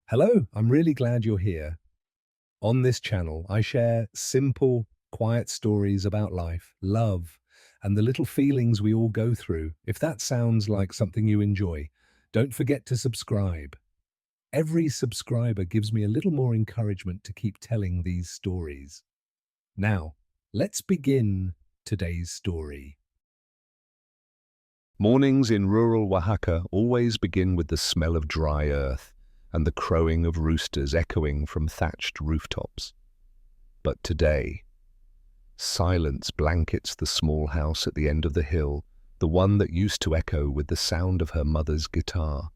Hello, I'm really glad you're here. On this channel, I share simple, quiet stories about life, love, and the little feelings we all go through. If that sounds like something you enjoy, don't forget to subscribe. Every subscriber gives me a little more encouragement to keep telling these stories. Now, let's begin today's story. Mornings in rural Oaxaca always begin with the smell of dry earth and the crowing of roosters echoing from thatched rooftops. But today, silence blankets the small house at the end of the hill, the one that used to echo with the sound of her mother's guitar,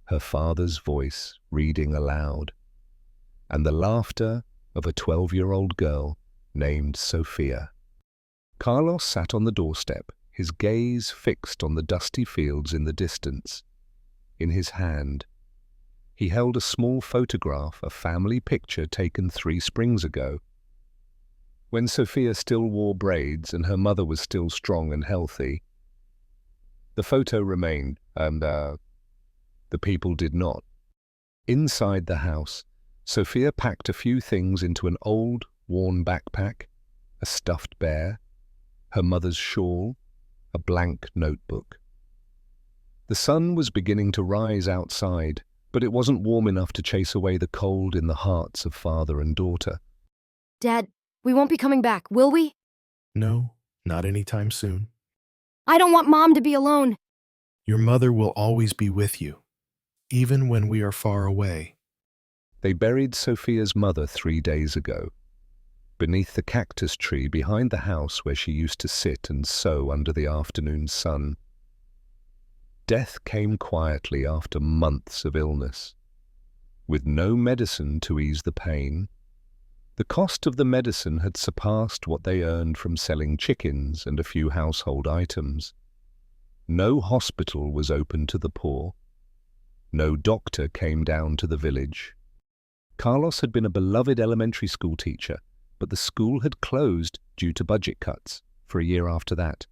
her father's voice reading aloud, and the laughter of a 12-year-old girl named Sofia. Carlos sat on the doorstep, his gaze fixed on the dusty fields in the distance. In his hand, he held a small photograph, a family picture taken 3 springs ago, when Sofia still wore braids and her mother was still strong and healthy. The photo remained, and the people did not. Inside the house, Sofia packed a few things into an old, worn backpack, a stuffed bear, her mother's shawl, a blank notebook. The sun was beginning to rise outside, but it wasn't warm enough to chase away the cold in the hearts of father and daughter. Dad, we won't be coming back, will we? No, not anytime soon. I don't want Mom to be alone. Your mother will always be with you, even when we are far away. They buried Sofia's mother 3 days ago, beneath the cactus tree behind the house where she used to sit and sew under the afternoon sun. Death came quietly after months of illness, with no medicine to ease the pain. The cost of the medicine had surpassed what they earned from selling chickens and a few household items. No hospital was open to the poor. No doctor came down to the village. Carlos had been a beloved elementary school teacher, but the school had closed due to budget cuts for a year after that.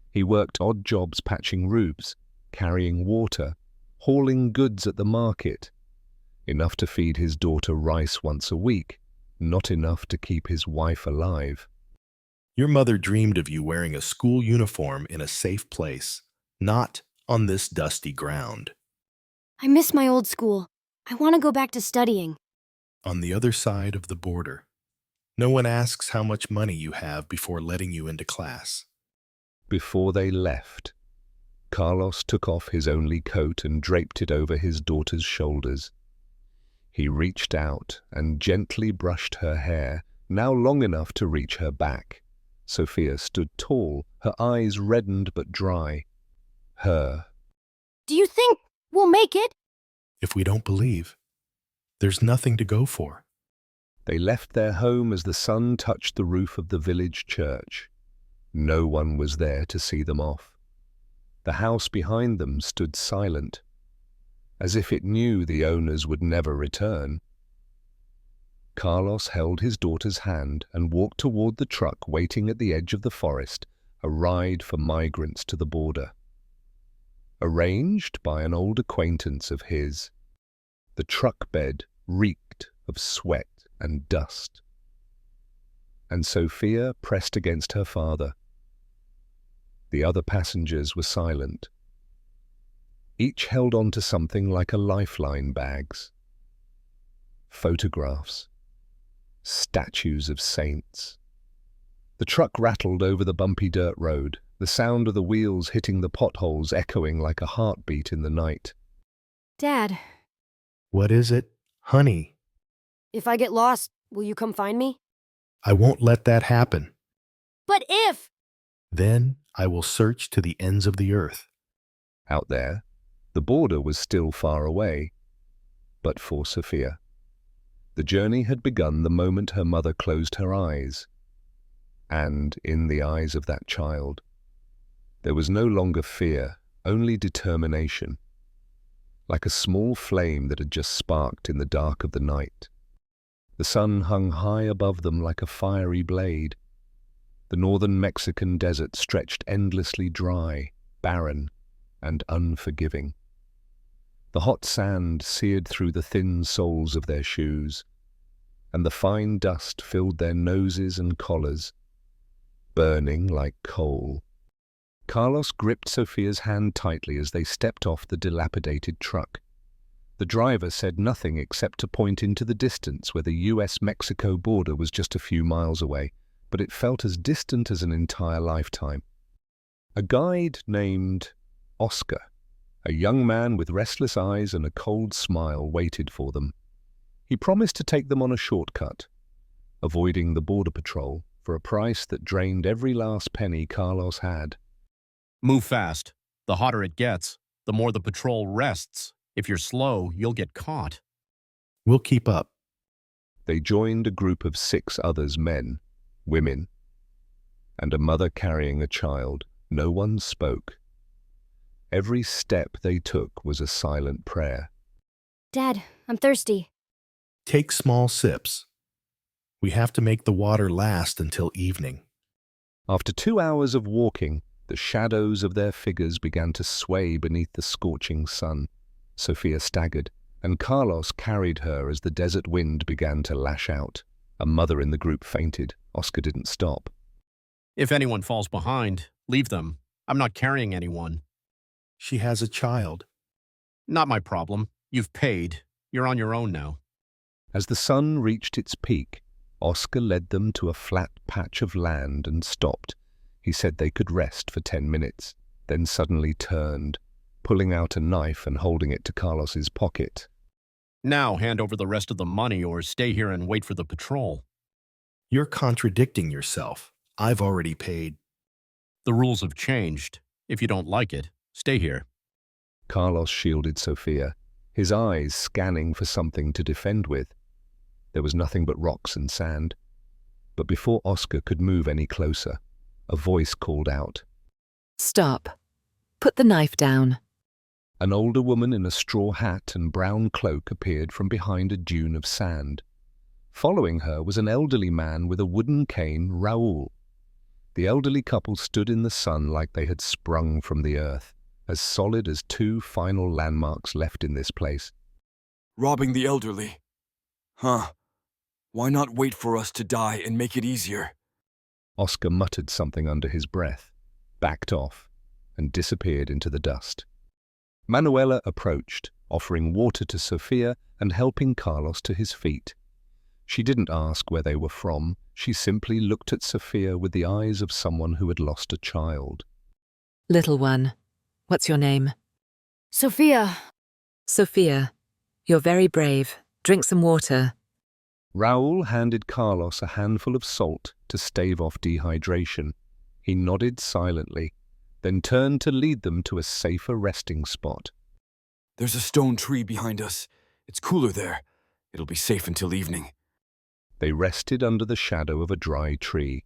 He worked odd jobs patching roofs, carrying water, hauling goods at the market. Enough to feed his daughter rice once a week, not enough to keep his wife alive. Your mother dreamed of you wearing a school uniform in a safe place, not on this dusty ground. I miss my old school. I want to go back to studying. On the other side of the border. No one asks how much money you have before letting you into class. Before they left, Carlos took off his only coat and draped it over his daughter's shoulders. He reached out and gently brushed her hair, now long enough to reach her back. Sofia stood tall, her eyes reddened but dry. Do you think we'll make it? If we don't believe, there's nothing to go for. They left their home as the sun touched the roof of the village church. No one was there to see them off. The house behind them stood silent, as if it knew the owners would never return. Carlos held his daughter's hand and walked toward the truck waiting at the edge of the forest, a ride for migrants to the border. Arranged by an old acquaintance of his, the truck bed reeked of sweat and dust, and Sofia pressed against her father. The other passengers were silent. Each held on to something like a lifeline bags. Photographs. Statues of saints. The truck rattled over the bumpy dirt road, the sound of the wheels hitting the potholes echoing like a heartbeat in the night. Dad, What is it? Honey, if I get lost, will you come find me? I won't let that happen. But if! Then I will search to the ends of the earth. Out there, the border was still far away. But for Sofia, the journey had begun the moment her mother closed her eyes. And in the eyes of that child, there was no longer fear, only determination, like a small flame that had just sparked in the dark of the night. The sun hung high above them like a fiery blade. The northern Mexican desert stretched endlessly dry, barren, and unforgiving. The hot sand seared through the thin soles of their shoes, and the fine dust filled their noses and collars, burning like coal. Carlos gripped Sofia's hand tightly as they stepped off the dilapidated truck. The driver said nothing except to point into the distance where the US-Mexico border was just a few miles away, but it felt as distant as an entire lifetime. A guide named Oscar, a young man with restless eyes and a cold smile, waited for them. He promised to take them on a shortcut, avoiding the border patrol for a price that drained every last penny Carlos had. Move fast. The hotter it gets, the more the patrol rests. If you're slow, you'll get caught. We'll keep up. They joined a group of 6 others, men, women, and a mother carrying a child. No one spoke. Every step they took was a silent prayer. Dad, I'm thirsty. Take small sips. We have to make the water last until evening. After 2 hours of walking, the shadows of their figures began to sway beneath the scorching sun. Sofia staggered, and Carlos carried her as the desert wind began to lash out. A mother in the group fainted. Oscar didn't stop. If anyone falls behind, leave them. I'm not carrying anyone. She has a child. Not my problem. You've paid. You're on your own now. As the sun reached its peak, Oscar led them to a flat patch of land and stopped. He said they could rest for 10 minutes, then suddenly turned, pulling out a knife and holding it to Carlos's pocket. Now hand over the rest of the money or stay here and wait for the patrol. You're contradicting yourself. I've already paid. The rules have changed. If you don't like it, stay here. Carlos shielded Sofia, his eyes scanning for something to defend with. There was nothing but rocks and sand. But before Oscar could move any closer, a voice called out. Stop. Put the knife down. An older woman in a straw hat and brown cloak appeared from behind a dune of sand. Following her was an elderly man with a wooden cane, Raul. The elderly couple stood in the sun like they had sprung from the earth, as solid as 2 final landmarks left in this place. Robbing the elderly. Huh. Why not wait for us to die and make it easier? Oscar muttered something under his breath, backed off, and disappeared into the dust. Manuela approached, offering water to Sofia and helping Carlos to his feet. She didn't ask where they were from. She simply looked at Sofia with the eyes of someone who had lost a child. Little one, what's your name? Sofia. Sofia. You're very brave. Drink some water. Raul handed Carlos a handful of salt to stave off dehydration. He nodded silently, then turned to lead them to a safer resting spot. There's a stone tree behind us. It's cooler there. It'll be safe until evening. They rested under the shadow of a dry tree.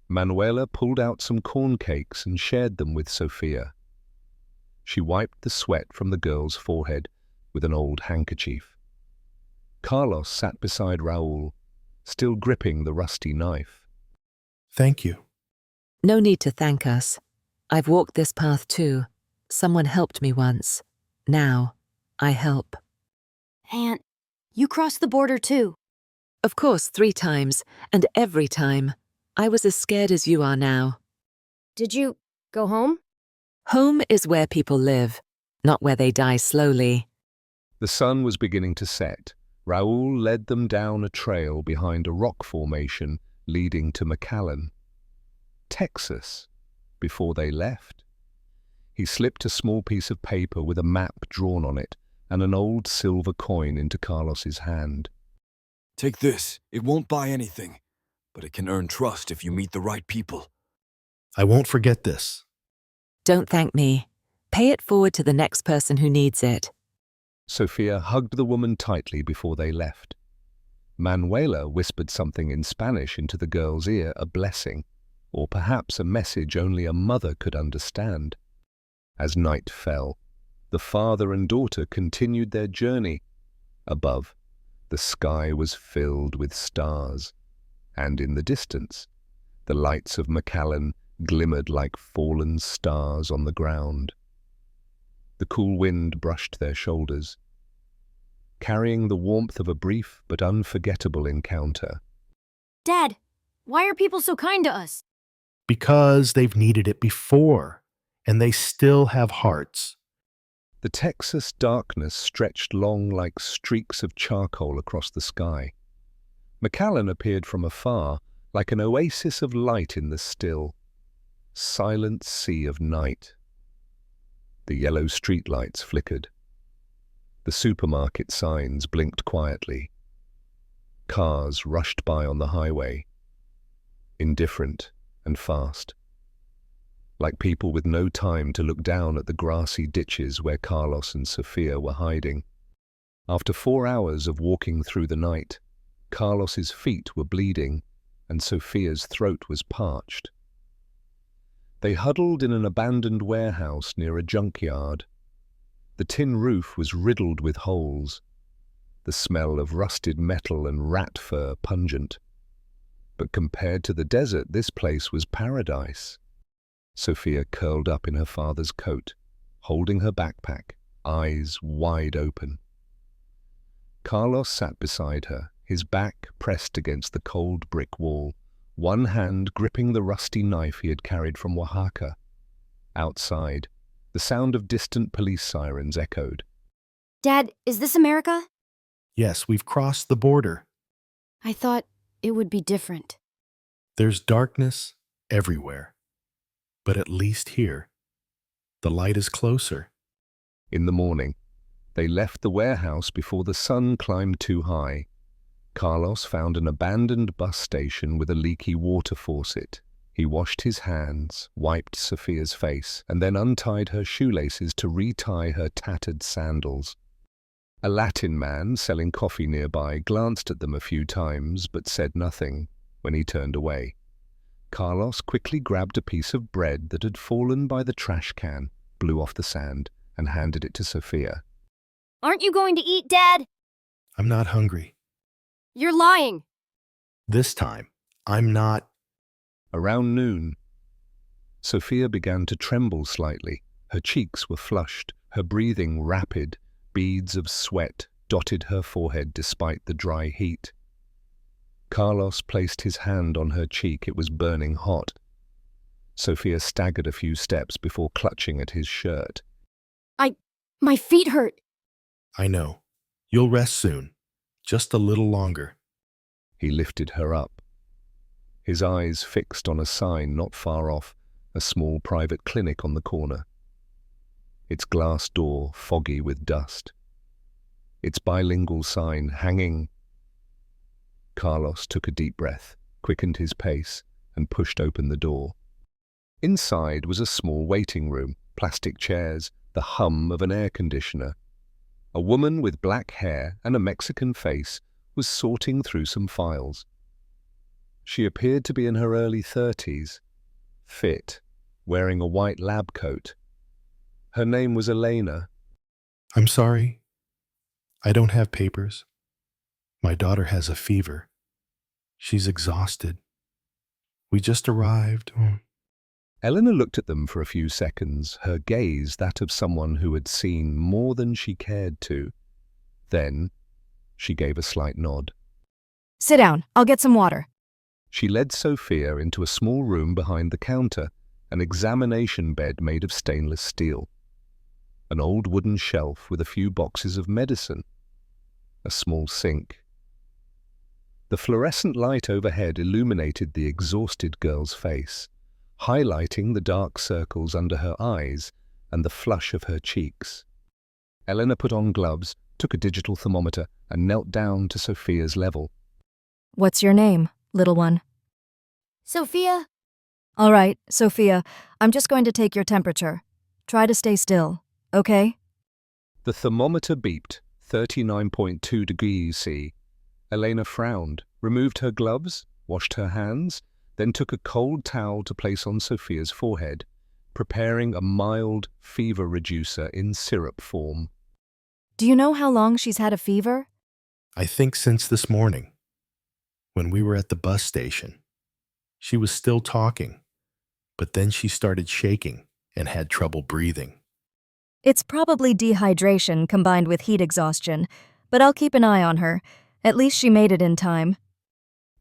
Manuela pulled out some corn cakes and shared them with Sofia. She wiped the sweat from the girl's forehead with an old handkerchief. Carlos sat beside Raul, still gripping the rusty knife. Thank you. No need to thank us. I've walked this path too. Someone helped me once. Now, I help. Aunt, you crossed the border too. Of course, 3 times, and every time, I was as scared as you are now. Did you go home? Home is where people live, not where they die slowly. The sun was beginning to set. Raul led them down a trail behind a rock formation leading to McAllen, Texas, before they left. He slipped a small piece of paper with a map drawn on it and an old silver coin into Carlos's hand. Take this. It won't buy anything, but it can earn trust if you meet the right people. I won't forget this. Don't thank me. Pay it forward to the next person who needs it. Sofia hugged the woman tightly before they left. Manuela whispered something in Spanish into the girl's ear, a blessing, or perhaps a message only a mother could understand. As night fell, the father and daughter continued their journey. Above, the sky was filled with stars, and in the distance, the lights of McAllen glimmered like fallen stars on the ground. The cool wind brushed their shoulders, carrying the warmth of a brief but unforgettable encounter. Dad, why are people so kind to us? Because they've needed it before, and they still have hearts. The Texas darkness stretched long like streaks of charcoal across the sky. McAllen appeared from afar, like an oasis of light in the still, silent sea of night. The yellow streetlights flickered. The supermarket signs blinked quietly. Cars rushed by on the highway, indifferent and fast, like people with no time to look down at the grassy ditches where Carlos and Sofia were hiding. After 4 hours of walking through the night, Carlos's feet were bleeding and Sofia's throat was parched. They huddled in an abandoned warehouse near a junkyard. The tin roof was riddled with holes, the smell of rusted metal and rat fur pungent. But compared to the desert, this place was paradise. Sofia curled up in her father's coat, holding her backpack, eyes wide open. Carlos sat beside her, his back pressed against the cold brick wall, one hand gripping the rusty knife he had carried from Oaxaca. Outside, the sound of distant police sirens echoed. Dad, is this America? Yes, we've crossed the border. I thought it would be different. There's darkness everywhere. But at least here, the light is closer. In the morning, they left the warehouse before the sun climbed too high. Carlos found an abandoned bus station with a leaky water faucet. He washed his hands, wiped Sofia's face, and then untied her shoelaces to retie her tattered sandals. A Latin man selling coffee nearby glanced at them a few times but said nothing when he turned away. Carlos quickly grabbed a piece of bread that had fallen by the trash can, blew off the sand, and handed it to Sofia. Aren't you going to eat, Dad? I'm not hungry. You're lying. This time, I'm not. Around noon, Sofia began to tremble slightly. Her cheeks were flushed, her breathing rapid. Beads of sweat dotted her forehead despite the dry heat. Carlos placed his hand on her cheek. It was burning hot. Sofia staggered a few steps before clutching at his shirt. My feet hurt. I know. You'll rest soon. Just a little longer. He lifted her up, his eyes fixed on a sign not far off, a small private clinic on the corner. Its glass door foggy with dust. Its bilingual sign hanging. Carlos took a deep breath, quickened his pace, and pushed open the door. Inside was a small waiting room, plastic chairs, the hum of an air conditioner. A woman with black hair and a Mexican face was sorting through some files. She appeared to be in her early 30s, fit, wearing a white lab coat. Her name was Elena. I'm sorry. I don't have papers. My daughter has a fever. She's exhausted. We just arrived. Elena looked at them for a few seconds, her gaze that of someone who had seen more than she cared to. Then, she gave a slight nod. Sit down. I'll get some water. She led Sofia into a small room behind the counter, an examination bed made of stainless steel. An old wooden shelf with a few boxes of medicine. A small sink. The fluorescent light overhead illuminated the exhausted girl's face, highlighting the dark circles under her eyes and the flush of her cheeks. Elena put on gloves, took a digital thermometer, and knelt down to Sofia's level. What's your name, little one? Sofia? All right, Sofia, I'm just going to take your temperature. Try to stay still, okay? The thermometer beeped, 39.2 degrees C. Elena frowned, removed her gloves, washed her hands, then took a cold towel to place on Sofia's forehead, preparing a mild fever reducer in syrup form. Do you know how long she's had a fever? I think since this morning, when we were at the bus station. She was still talking, but then she started shaking and had trouble breathing. It's probably dehydration combined with heat exhaustion, but I'll keep an eye on her. At least she made it in time.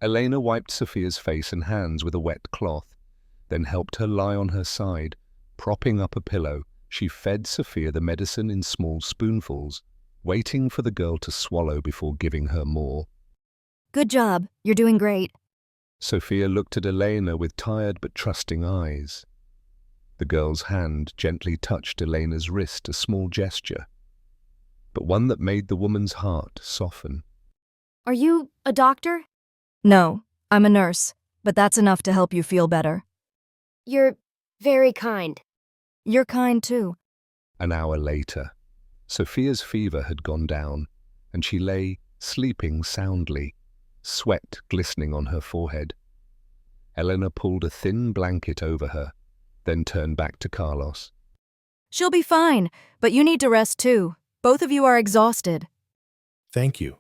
Elena wiped Sofia's face and hands with a wet cloth, then helped her lie on her side. Propping up a pillow, she fed Sofia the medicine in small spoonfuls, waiting for the girl to swallow before giving her more. Good job. You're doing great. Sofia looked at Elena with tired but trusting eyes. The girl's hand gently touched Elena's wrist, a small gesture, but one that made the woman's heart soften. Are you a doctor? No, I'm a nurse, but that's enough to help you feel better. You're very kind. You're kind too. An hour later, Sofia's fever had gone down, and she lay sleeping soundly, sweat glistening on her forehead. Elena pulled a thin blanket over her, then turned back to Carlos. She'll be fine, but you need to rest too. Both of you are exhausted. Thank you.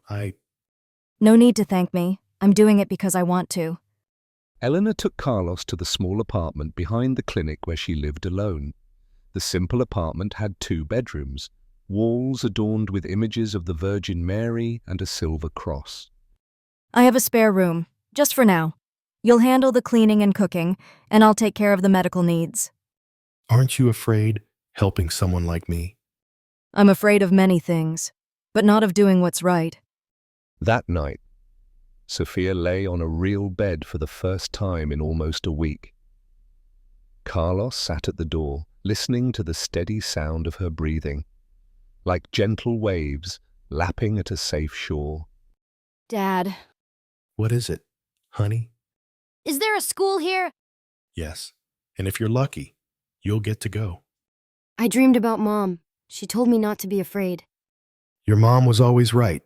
No need to thank me. I'm doing it because I want to. Elena took Carlos to the small apartment behind the clinic where she lived alone. The simple apartment had 2 bedrooms, walls adorned with images of the Virgin Mary and a silver cross. I have a spare room, just for now. You'll handle the cleaning and cooking, and I'll take care of the medical needs. Aren't you afraid helping someone like me? I'm afraid of many things, but not of doing what's right. That night, Sofia lay on a real bed for the first time in almost a week. Carlos sat at the door, listening to the steady sound of her breathing, like gentle waves lapping at a safe shore. Dad, What is it, honey? is there a school here? Yes. And if you're lucky, you'll get to go. I dreamed about Mom. She told me not to be afraid. Your mom was always right.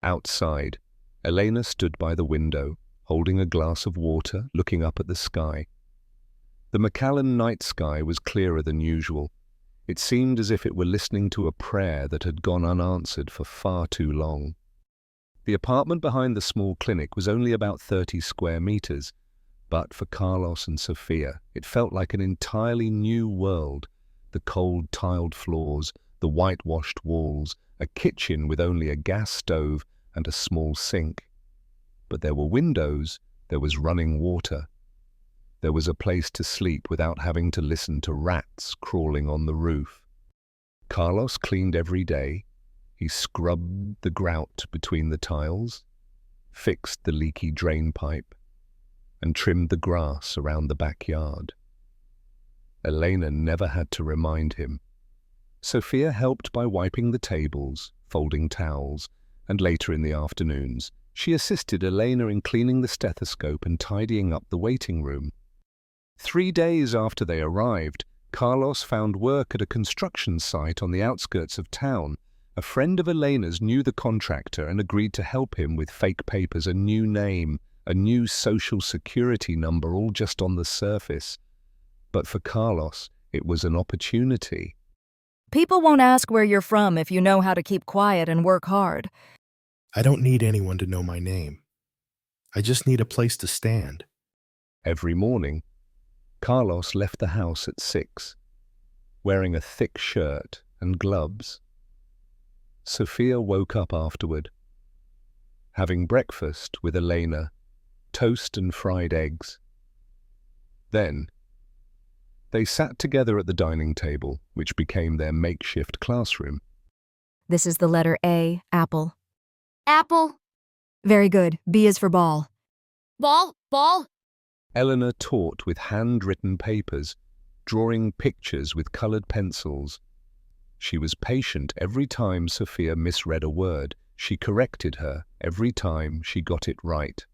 Outside, Elena stood by the window, holding a glass of water, looking up at the sky. The McAllen night sky was clearer than usual. It seemed as if it were listening to a prayer that had gone unanswered for far too long. The apartment behind the small clinic was only about 30 square meters, but for Carlos and Sofia, it felt like an entirely new world. The cold tiled floors, the whitewashed walls, a kitchen with only a gas stove and a small sink. But there were windows, there was running water. There was a place to sleep without having to listen to rats crawling on the roof. Carlos cleaned every day. He scrubbed the grout between the tiles, fixed the leaky drain pipe, and trimmed the grass around the backyard. Elena never had to remind him. Sofia helped by wiping the tables, folding towels, and later in the afternoons, she assisted Elena in cleaning the stethoscope and tidying up the waiting room. 3 days after they arrived, Carlos found work at a construction site on the outskirts of town. A friend of Elena's knew the contractor and agreed to help him with fake papers, a new name, a new social security number, all just on the surface. But for Carlos, it was an opportunity. People won't ask where you're from if you know how to keep quiet and work hard. I don't need anyone to know my name. I just need a place to stand. Every morning, Carlos left the house at 6, wearing a thick shirt and gloves. Sofia woke up afterward, having breakfast with Elena, toast and fried eggs. Then, they sat together at the dining table, which became their makeshift classroom. This is the letter A, apple. Apple. Very good. B is for ball. Ball. Ball. Eleanor taught with handwritten papers, drawing pictures with colored pencils. She was patient every time Sofia misread a word. She corrected her every time she got it right.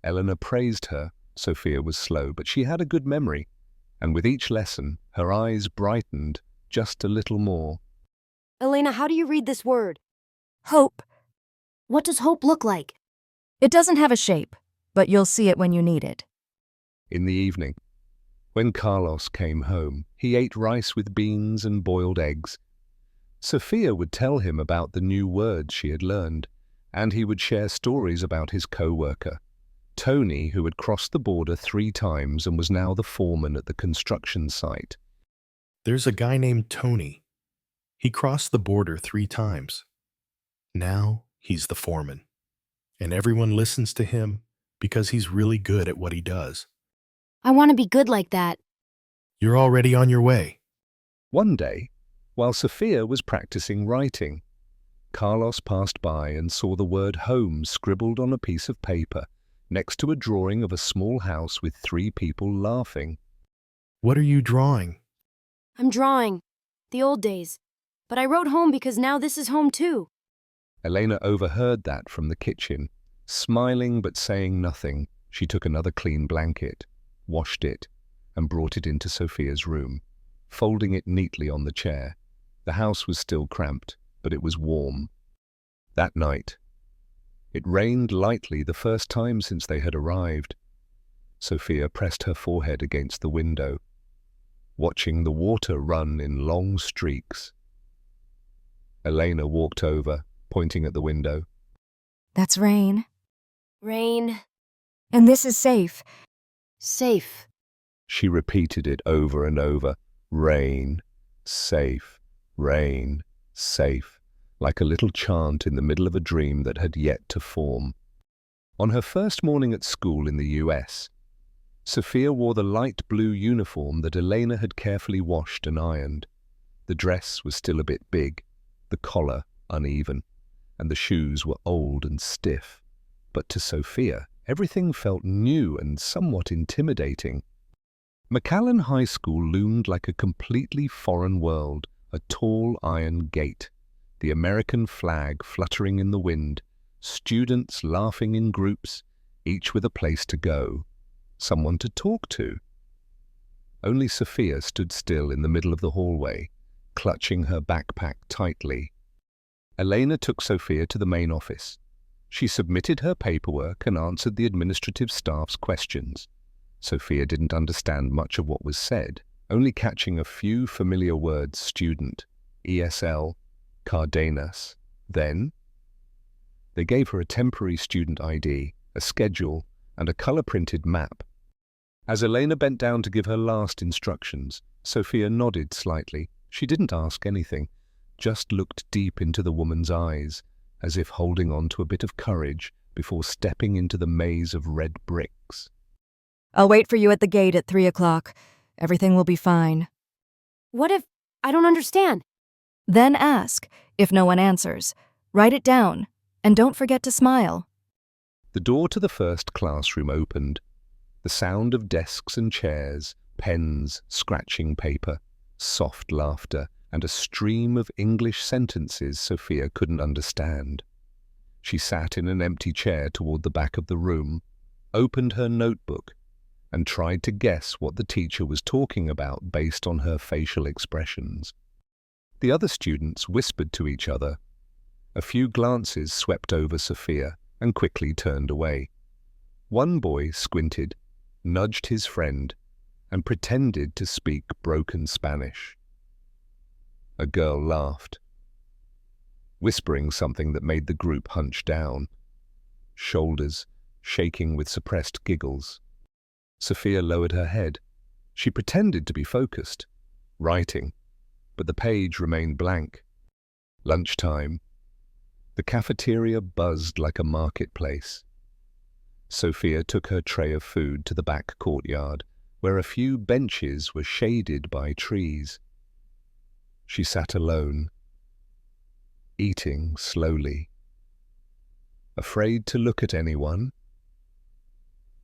Eleanor praised her. Sofia was slow, but she had a good memory, and with each lesson, her eyes brightened just a little more. Elena, how do you read this word? Hope. What does hope look like? It doesn't have a shape, but you'll see it when you need it. In the evening, when Carlos came home, he ate rice with beans and boiled eggs. Sofia would tell him about the new words she had learned, and he would share stories about his co-worker, Tony, who had crossed the border 3 times and was now the foreman at the construction site. There's a guy named Tony. He crossed the border 3 times. Now he's the foreman, and everyone listens to him because he's really good at what he does. I want to be good like that. You're already on your way. One day, while Sofia was practicing writing, Carlos passed by and saw the word home scribbled on a piece of paper next to a drawing of a small house with 3 people laughing. What are you drawing? I'm drawing. The old days. But I wrote home because now this is home too. Elena overheard that from the kitchen. Smiling but saying nothing, she took another clean blanket, washed it, and brought it into Sofia's room, folding it neatly on the chair. The house was still cramped, but it was warm. That night, it rained lightly the first time since they had arrived. Sofia pressed her forehead against the window, watching the water run in long streaks. Elena walked over, pointing at the window. That's rain. Rain. And this is safe. Safe. She repeated it over and over. Rain, safe, rain, safe, like a little chant in the middle of a dream that had yet to form. On her first morning at school in the US, Sofia wore the light blue uniform that Elena had carefully washed and ironed. The dress was still a bit big, the collar uneven, and the shoes were old and stiff. But to Sofia, everything felt new and somewhat intimidating. McAllen High School loomed like a completely foreign world, a tall iron gate, the American flag fluttering in the wind, students laughing in groups, each with a place to go, someone to talk to. Only Sofia stood still in the middle of the hallway, clutching her backpack tightly. Elena took Sofia to the main office. She submitted her paperwork and answered the administrative staff's questions. Sofia didn't understand much of what was said, only catching a few familiar words: student, ESL, Cardenas. Then, they gave her a temporary student ID, a schedule, and a color-printed map. As Elena bent down to give her last instructions, Sofia nodded slightly. She didn't ask anything, just looked deep into the woman's eyes, as if holding on to a bit of courage before stepping into the maze of red bricks. I'll wait for you at the gate at 3 o'clock. Everything will be fine. What if I don't understand? Then ask. If no one answers, write it down. And don't forget to smile. The door to the first classroom opened. The sound of desks and chairs, pens scratching paper, soft laughter, and a stream of English sentences Sofia couldn't understand. She sat in an empty chair toward the back of the room, opened her notebook, and tried to guess what the teacher was talking about based on her facial expressions. The other students whispered to each other. A few glances swept over Sofia and quickly turned away. One boy squinted, nudged his friend, and pretended to speak broken Spanish. A girl laughed, whispering something that made the group hunch down, shoulders shaking with suppressed giggles. Sofia lowered her head. She pretended to be focused, writing, but the page remained blank. Lunchtime. The cafeteria buzzed like a marketplace. Sofia took her tray of food to the back courtyard, where a few benches were shaded by trees. She sat alone, eating slowly. Afraid to look at anyone?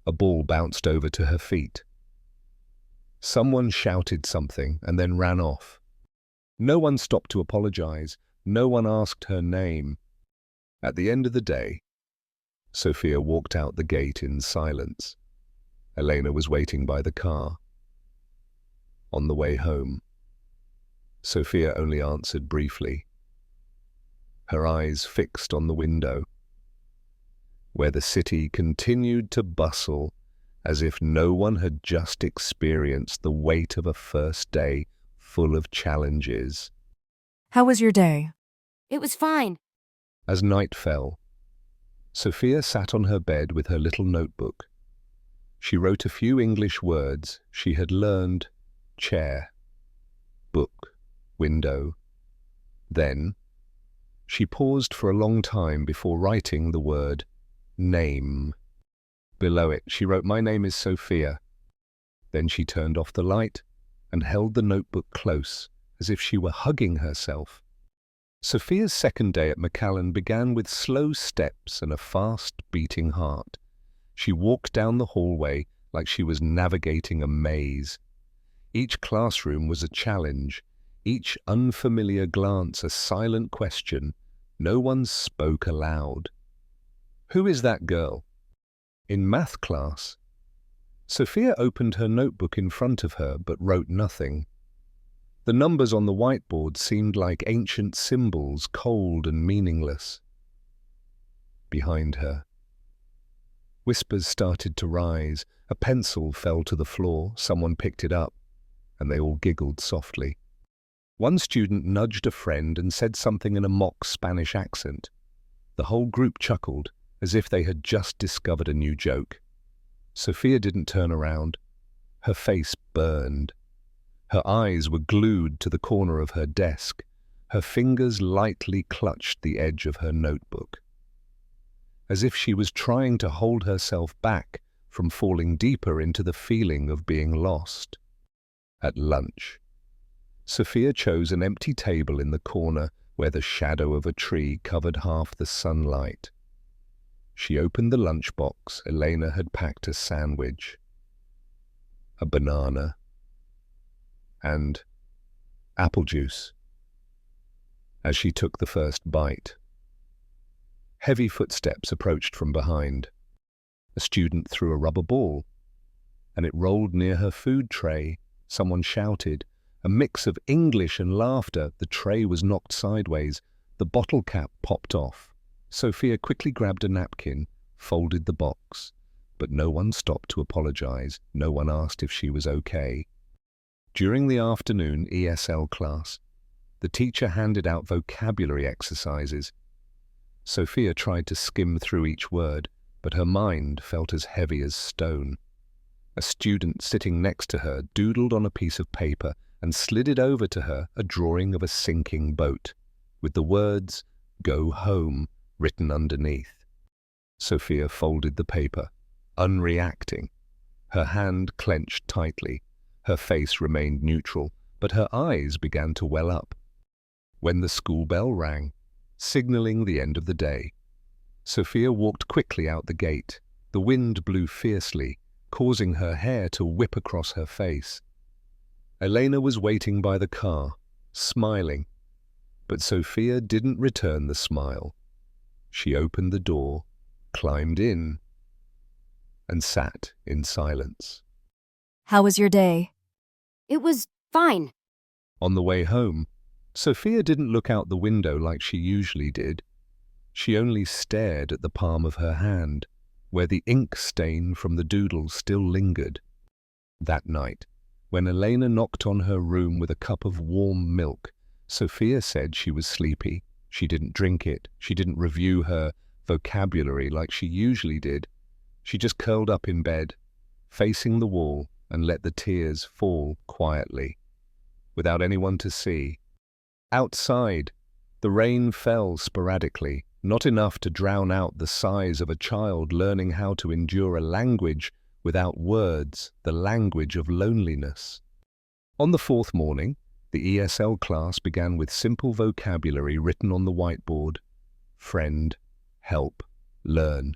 A ball bounced over to her feet. Someone shouted something and then ran off. No one stopped to apologize. No one asked her name. At the end of the day, Sofia walked out the gate in silence. Elena was waiting by the car. On the way home, Sofia only answered briefly, her eyes fixed on the window, where the city continued to bustle as if no one had just experienced the weight of a first day full of challenges. How was your day? It was fine. As night fell, Sofia sat on her bed with her little notebook. She wrote a few English words she had learned: chair, book, window, Then, she paused for a long time before writing the word name. Below it, she wrote, "My name is Sofia." Then she turned off the light and held the notebook close, as if she were hugging herself. Sofia's second day at McAllen began with slow steps and a fast-beating heart. She walked down the hallway like she was navigating a maze. Each classroom was a challenge, each unfamiliar glance a silent question. No one spoke aloud. "Who is that girl?" In math class, Sofia opened her notebook in front of her but wrote nothing. The numbers on the whiteboard seemed like ancient symbols, cold and meaningless. Behind her, whispers started to rise. A pencil fell to the floor, someone picked it up, and they all giggled softly. One student nudged a friend and said something in a mock Spanish accent. The whole group chuckled, as if they had just discovered a new joke. Sofia didn't turn around. Her face burned. Her eyes were glued to the corner of her desk. Her fingers lightly clutched the edge of her notebook, as if she was trying to hold herself back from falling deeper into the feeling of being lost. At lunch, Sofia chose an empty table in the corner where the shadow of a tree covered half the sunlight. She opened the lunchbox. Elena had packed a sandwich, a banana, and apple juice. As she took the first bite, heavy footsteps approached from behind. A student threw a rubber ball, and it rolled near her food tray. Someone shouted. A mix of English and laughter. The tray was knocked sideways. The bottle cap popped off. Sofia quickly grabbed a napkin, folded the box, but no one stopped to apologize. No one asked if she was okay. During the afternoon ESL class, the teacher handed out vocabulary exercises. Sofia tried to skim through each word, but her mind felt as heavy as stone. A student sitting next to her doodled on a piece of paper and slid it over to her, a drawing of a sinking boat, with the words, "Go home," written underneath. Sofia folded the paper, unreacting. Her hand clenched tightly. Her face remained neutral, but her eyes began to well up. When the school bell rang, signaling the end of the day, Sofia walked quickly out the gate. The wind blew fiercely, causing her hair to whip across her face. Elena was waiting by the car, smiling, but Sofia didn't return the smile. She opened the door, climbed in, and sat in silence. How was your day? It was fine. On the way home, Sofia didn't look out the window like she usually did. She only stared at the palm of her hand, where the ink stain from the doodle still lingered. That night, when Elena knocked on her room with a cup of warm milk, Sofia said she was sleepy. She didn't drink it. She didn't review her vocabulary like she usually did. She just curled up in bed, facing the wall, and let the tears fall quietly, without anyone to see. Outside, the rain fell sporadically, not enough to drown out the sighs of a child learning how to endure a language without words, the language of loneliness. On the fourth morning, the ESL class began with simple vocabulary written on the whiteboard: friend, help, learn.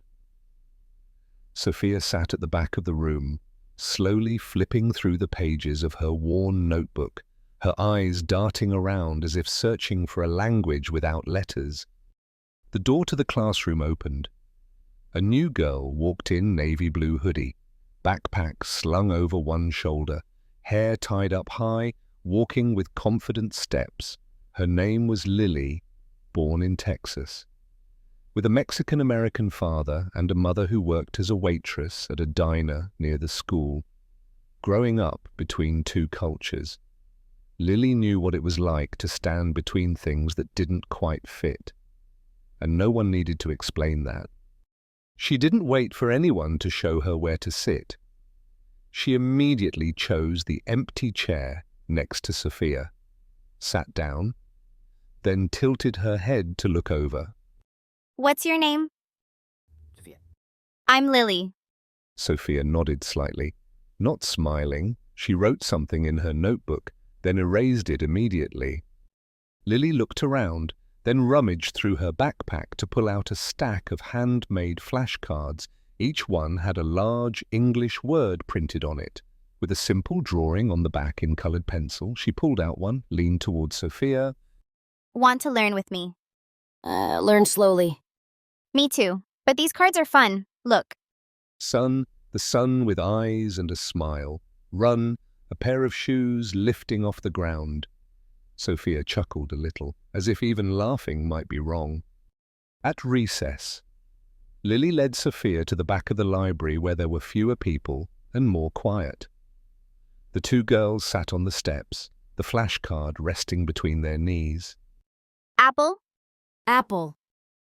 Sofia sat at the back of the room, slowly flipping through the pages of her worn notebook, her eyes darting around as if searching for a language without letters. The door to the classroom opened. A new girl walked in, navy blue hoodie, backpack slung over one shoulder, hair tied up high, walking with confident steps. Her name was Lily, born in Texas. With a Mexican-American father and a mother who worked as a waitress at a diner near the school. Growing up between two cultures, Lily knew what it was like to stand between things that didn't quite fit, and no one needed to explain that. She didn't wait for anyone to show her where to sit. She immediately chose the empty chair next to Sofia, sat down, then tilted her head to look over. What's your name? Sofia. I'm Lily. Sophia nodded slightly. Not smiling, she wrote something in her notebook, then erased it immediately. Lily looked around, then rummaged through her backpack to pull out a stack of handmade flashcards. Each one had a large English word printed on it. With a simple drawing on the back in colored pencil, she pulled out one, leaned towards Sophia. Want to learn with me? Learn slowly. Me too. But these cards are fun. Look. Sun, the sun with eyes and a smile. Run, a pair of shoes lifting off the ground. Sophia chuckled a little, as if even laughing might be wrong. At recess, Lily led Sophia to the back of the library where there were fewer people and more quiet. The two girls sat on the steps, the flashcard resting between their knees. Apple. Apple.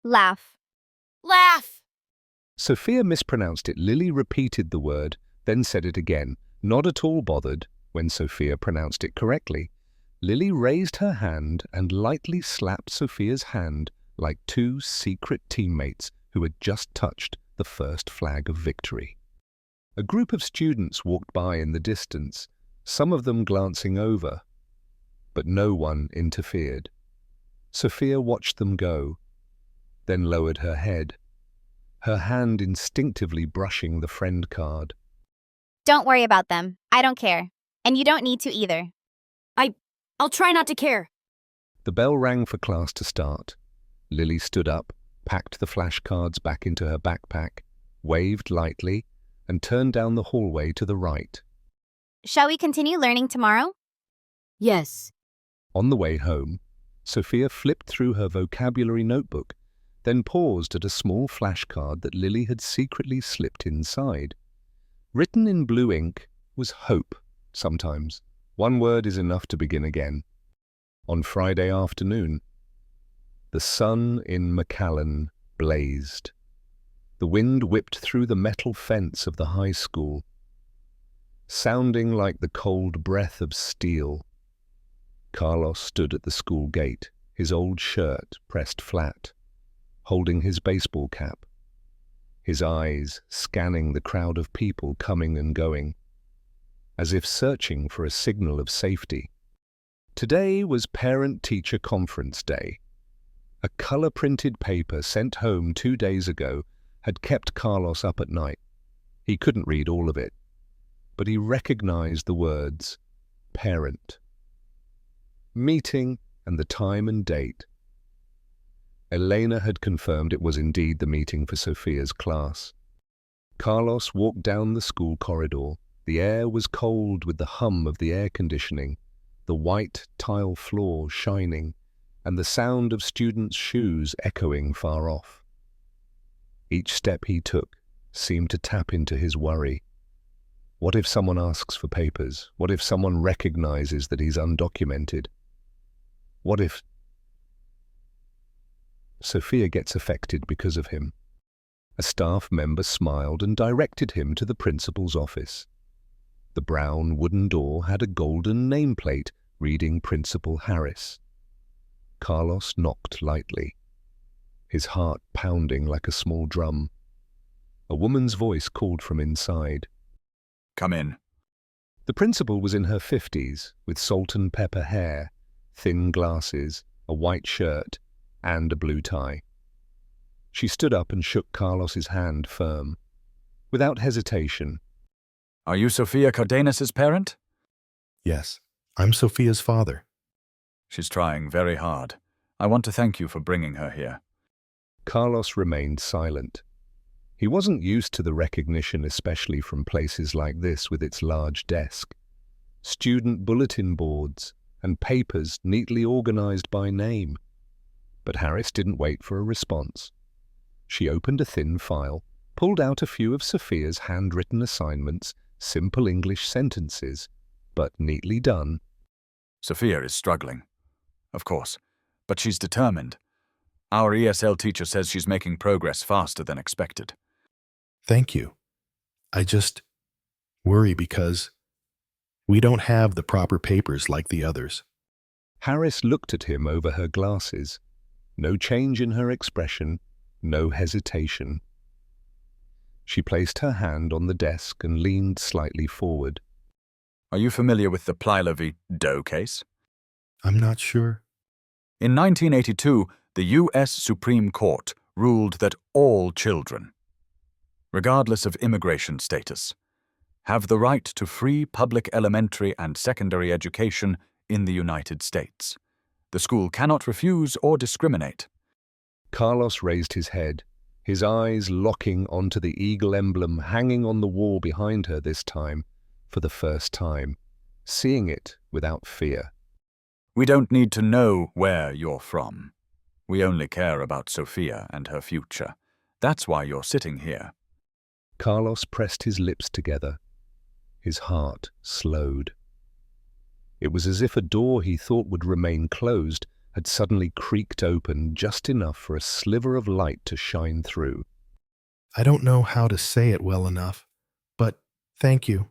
Laugh. Laugh! Sophia mispronounced it. Lily repeated the word, then said it again, not at all bothered when Sophia pronounced it correctly. Lily raised her hand and lightly slapped Sophia's hand like two secret teammates who had just touched the first flag of victory. A group of students walked by in the distance, some of them glancing over, but no one interfered. Sophia watched them go, then lowered her head, her hand instinctively brushing the friend card. Don't worry about them. I don't care. And you don't need to either. I'll try not to care. The bell rang for class to start. Lily stood up, packed the flashcards back into her backpack, waved lightly, and turned down the hallway to the right. Shall we continue learning tomorrow? Yes. On the way home, Sophia flipped through her vocabulary notebook, then paused at a small flashcard that Lily had secretly slipped inside. Written in blue ink was hope, sometimes. One word is enough to begin again. On Friday afternoon, the sun in McAllen blazed. The wind whipped through the metal fence of the high school, sounding like the cold breath of steel. Carlos stood at the school gate, his old shirt pressed flat, holding his baseball cap, his eyes scanning the crowd of people coming and going, as if searching for a signal of safety. Today was Parent-Teacher Conference Day. A color-printed paper sent home 2 days ago had kept Carlos up at night. He couldn't read all of it, but he recognized the words, parent, meeting, and the time and date. Elena had confirmed it was indeed the meeting for Sophia's class. Carlos walked down the school corridor. The air was cold with the hum of the air conditioning, the white tile floor shining, and the sound of students' shoes echoing far off. Each step he took seemed to tap into his worry. What if someone asks for papers? What if someone recognizes that he's undocumented? What if Sophia gets affected because of him? A staff member smiled and directed him to the principal's office. The brown wooden door had a golden nameplate reading Principal Harris. Carlos knocked lightly, his heart pounding like a small drum. A woman's voice called from inside. Come in. The principal was in her 50s, with salt and pepper hair, thin glasses, a white shirt, and a blue tie. She stood up and shook Carlos's hand firm. Without hesitation, Are you Sofia Cardenas's parent? Yes, I'm Sophia's father. She's trying very hard. I want to thank you for bringing her here. Carlos remained silent. He wasn't used to the recognition, especially from places like this with its large desk, student bulletin boards, and papers neatly organized by name. But Harris didn't wait for a response. She opened a thin file, pulled out a few of Sophia's handwritten assignments, simple English sentences, but neatly done. Sophia is struggling, of course, but she's determined. Our ESL teacher says she's making progress faster than expected. Thank you. I just worry because we don't have the proper papers like the others. Harris looked at him over her glasses. No change in her expression, no hesitation. She placed her hand on the desk and leaned slightly forward. Are you familiar with the Plyler v. Doe case? I'm not sure. In 1982, the U.S. Supreme Court ruled that all children, regardless of immigration status, have the right to free public elementary and secondary education in the United States. The school cannot refuse or discriminate. Carlos raised his head, his eyes locking onto the eagle emblem hanging on the wall behind her this time, for the first time, seeing it without fear. We don't need to know where you're from. We only care about Sofia and her future. That's why you're sitting here. Carlos pressed his lips together. His heart slowed. It was as if a door he thought would remain closed had suddenly creaked open just enough for a sliver of light to shine through. I don't know how to say it well enough, but thank you.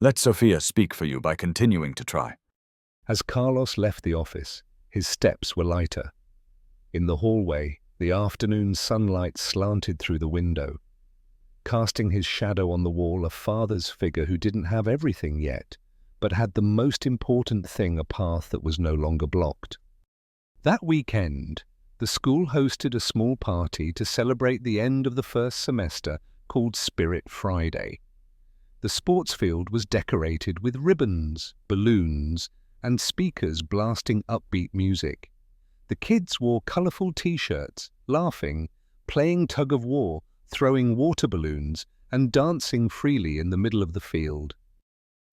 Let Sofia speak for you by continuing to try. As Carlos left the office, his steps were lighter. In the hallway, the afternoon sunlight slanted through the window, casting his shadow on the wall, a father's figure who didn't have everything yet, but had the most important thing, a path that was no longer blocked. That weekend, the school hosted a small party to celebrate the end of the first semester called Spirit Friday. The sports field was decorated with ribbons, balloons, and speakers blasting upbeat music. The kids wore colourful t-shirts, laughing, playing tug-of-war, throwing water balloons, and dancing freely in the middle of the field.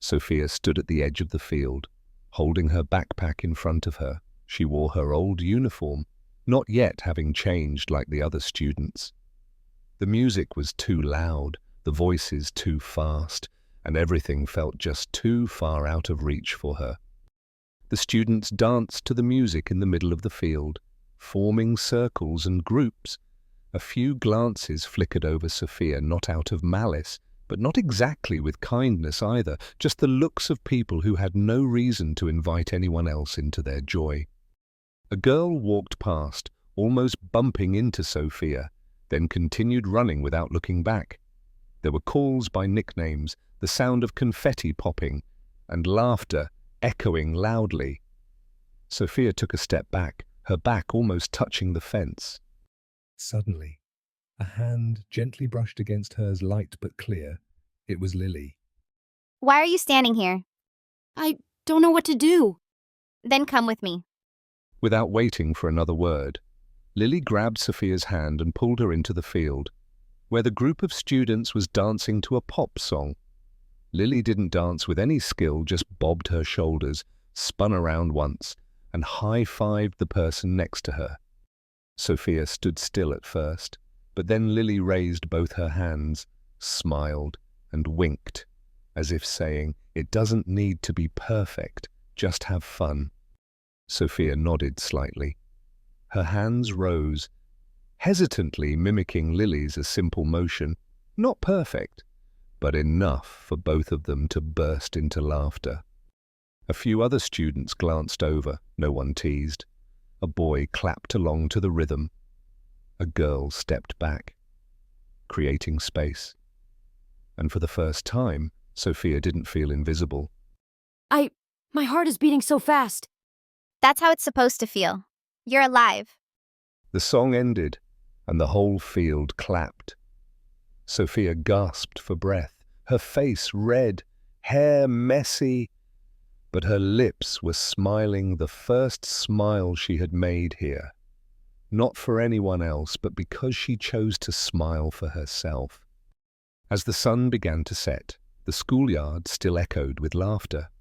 Sofia stood at the edge of the field, holding her backpack in front of her. She wore her old uniform, not yet having changed like the other students. The music was too loud, the voices too fast, and everything felt just too far out of reach for her. The students danced to the music in the middle of the field, forming circles and groups. A few glances flickered over Sofia, not out of malice, but not exactly with kindness either, just the looks of people who had no reason to invite anyone else into their joy. A girl walked past, almost bumping into Sofia, then continued running without looking back. There were calls by nicknames, the sound of confetti popping, and laughter echoing loudly. Sofia took a step back, her back almost touching the fence. Suddenly, a hand gently brushed against hers, light but clear. It was Lily. Why are you standing here? I don't know what to do. Then come with me. Without waiting for another word, Lily grabbed Sofia's hand and pulled her into the field, where the group of students was dancing to a pop song. Lily didn't dance with any skill, just bobbed her shoulders, spun around once, and high-fived the person next to her. Sofia stood still at first, but then Lily raised both her hands, smiled, and winked, as if saying, "It doesn't need to be perfect, just have fun." Sofia nodded slightly. Her hands rose, hesitantly mimicking Lily's a simple motion, not perfect, but enough for both of them to burst into laughter. A few other students glanced over, no one teased. A boy clapped along to the rhythm. A girl stepped back, creating space. And for the first time, Sofia didn't feel invisible. My heart is beating so fast. That's how it's supposed to feel. You're alive. The song ended, and the whole field clapped. Sofia gasped for breath, her face red, hair messy, but her lips were smiling, the first smile she had made here. Not for anyone else, but because she chose to smile for herself. As the sun began to set, the schoolyard still echoed with laughter.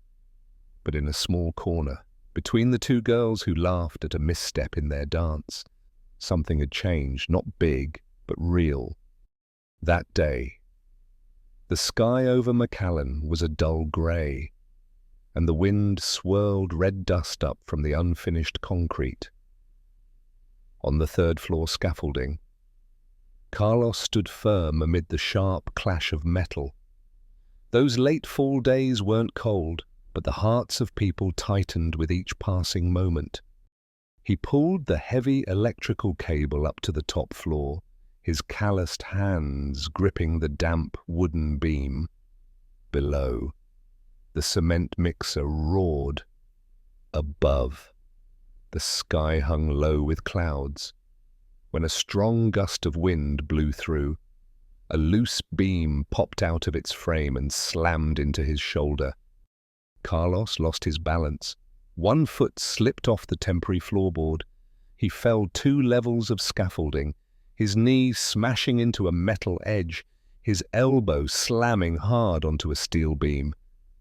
But in a small corner, between the two girls who laughed at a misstep in their dance, something had changed, not big, but real. That day, the sky over McAllen was a dull grey, and the wind swirled red dust up from the unfinished concrete. On the third-floor scaffolding, Carlos stood firm amid the sharp clash of metal. Those late fall days weren't cold, but the hearts of people tightened with each passing moment. He pulled the heavy electrical cable up to the top floor, his calloused hands gripping the damp wooden beam. Below, the cement mixer roared. Above, the sky hung low with clouds. When a strong gust of wind blew through, a loose beam popped out of its frame and slammed into his shoulder. Carlos lost his balance. One foot slipped off the temporary floorboard. He fell 2 levels of scaffolding, his knee smashing into a metal edge, his elbow slamming hard onto a steel beam.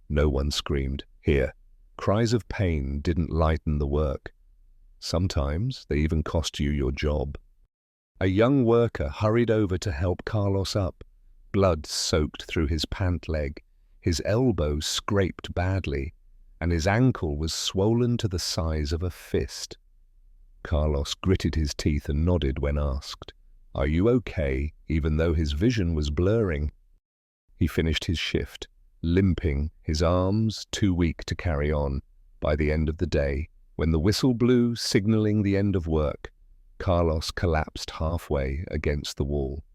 No one screamed. Here, cries of pain didn't lighten the work. Sometimes they even cost you your job. A young worker hurried over to help Carlos up. Blood soaked through his pant leg. His elbow scraped badly, and his ankle was swollen to the size of a fist. Carlos gritted his teeth and nodded when asked, "Are you okay?" even though his vision was blurring. He finished his shift, limping, his arms too weak to carry on. By the end of the day, when the whistle blew, signaling the end of work, Carlos collapsed halfway against the wall,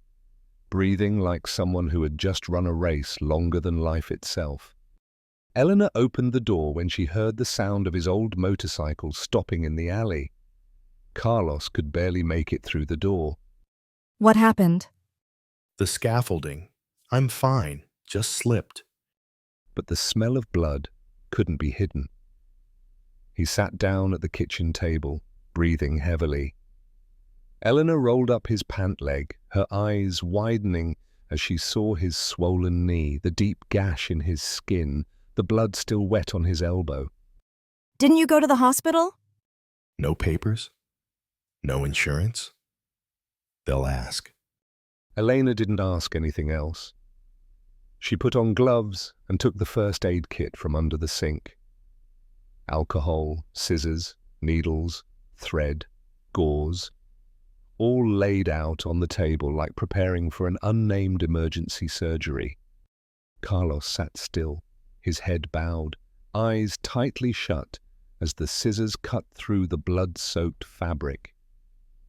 breathing like someone who had just run a race longer than life itself. Eleanor opened the door when she heard the sound of his old motorcycle stopping in the alley. Carlos could barely make it through the door. What happened? The scaffolding. I'm fine. Just slipped. But the smell of blood couldn't be hidden. He sat down at the kitchen table, breathing heavily. Eleanor rolled up his pant leg, her eyes widening as she saw his swollen knee, the deep gash in his skin, the blood still wet on his elbow. Didn't you go to the hospital? No papers? No insurance? They'll ask. Elena didn't ask anything else. She put on gloves and took the first aid kit from under the sink. Alcohol, scissors, needles, thread, gauze, all laid out on the table like preparing for an unnamed emergency surgery. Carlos sat still, his head bowed, eyes tightly shut as the scissors cut through the blood-soaked fabric.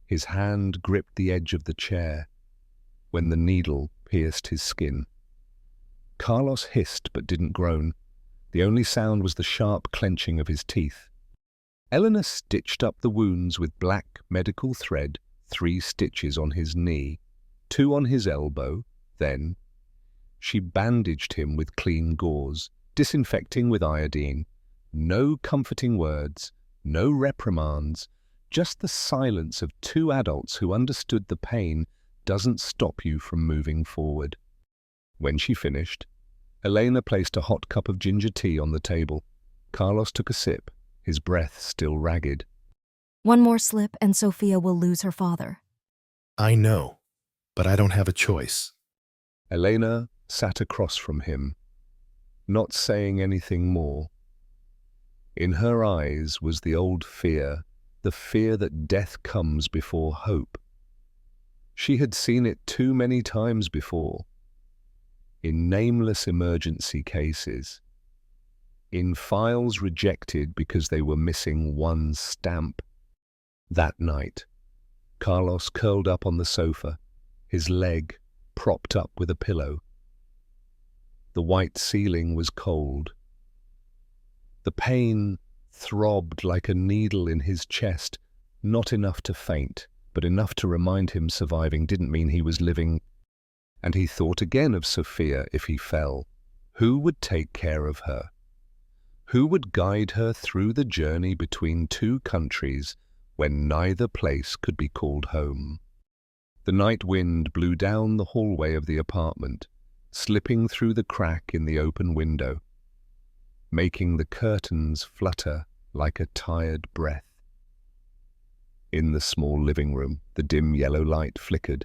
His hand gripped the edge of the chair when the needle pierced his skin. Carlos hissed but didn't groan. The only sound was the sharp clenching of his teeth. Eleanor stitched up the wounds with black medical thread, 3 stitches on his knee, 2 on his elbow. Then she bandaged him with clean gauze, disinfecting with iodine. No comforting words, no reprimands, just the silence of 2 adults who understood the pain doesn't stop you from moving forward. When she finished, Elena placed a hot cup of ginger tea on the table. Carlos took a sip, his breath still ragged. One more slip and Sofia will lose her father. I know, but I don't have a choice. Elena sat across from him, not saying anything more. In her eyes was the old fear, the fear that death comes before hope. She had seen it too many times before. In nameless emergency cases, in files rejected because they were missing one stamp. That night, Carlos curled up on the sofa, his leg propped up with a pillow. The white ceiling was cold. The pain throbbed like a needle in his chest, not enough to faint, but enough to remind him surviving didn't mean he was living. And he thought again of Sofia if he fell. Who would take care of her? Who would guide her through the journey between 2 countries when neither place could be called home? The night wind blew down the hallway of the apartment, slipping through the crack in the open window, making the curtains flutter like a tired breath. In the small living room, the dim yellow light flickered,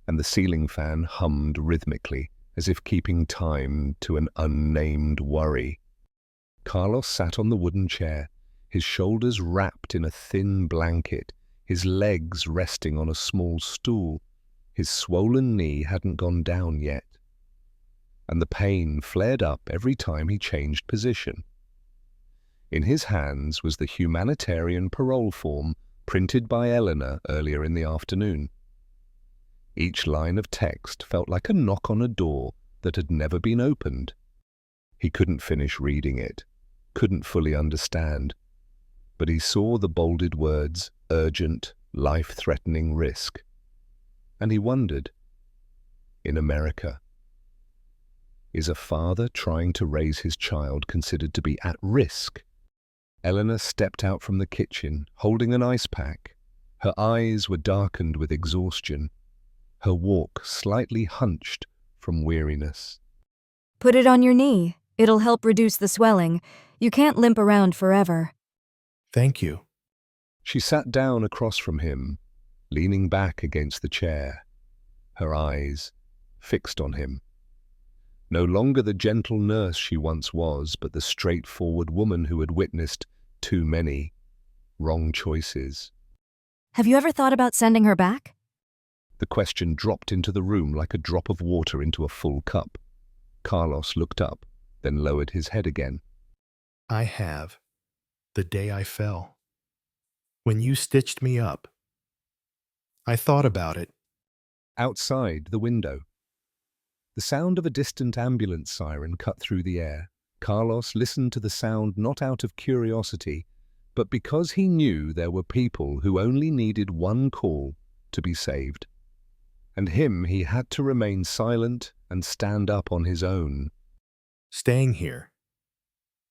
and the ceiling fan hummed rhythmically, as if keeping time to an unnamed worry. Carlos sat on the wooden chair, his shoulders wrapped in a thin blanket, his legs resting on a small stool. His swollen knee hadn't gone down yet, and the pain flared up every time he changed position. In his hands was the humanitarian parole form printed by Eleanor earlier in the afternoon. Each line of text felt like a knock on a door that had never been opened. He couldn't finish reading it, couldn't fully understand, but he saw the bolded words, urgent, life-threatening risk. And he wondered, in America, is a father trying to raise his child considered to be at risk? Eleanor stepped out from the kitchen, holding an ice pack. Her eyes were darkened with exhaustion, her walk slightly hunched from weariness. Put it on your knee. It'll help reduce the swelling. You can't limp around forever. Thank you. She sat down across from him, leaning back against the chair, her eyes fixed on him. No longer the gentle nurse she once was, but the straightforward woman who had witnessed too many wrong choices. Have you ever thought about sending her back? The question dropped into the room like a drop of water into a full cup. Carlos looked up, then lowered his head again. I have. The day I fell. When you stitched me up. I thought about it. Outside the window, the sound of a distant ambulance siren cut through the air. Carlos listened to the sound not out of curiosity, but because he knew there were people who only needed one call to be saved. And he had to remain silent and stand up on his own. Staying here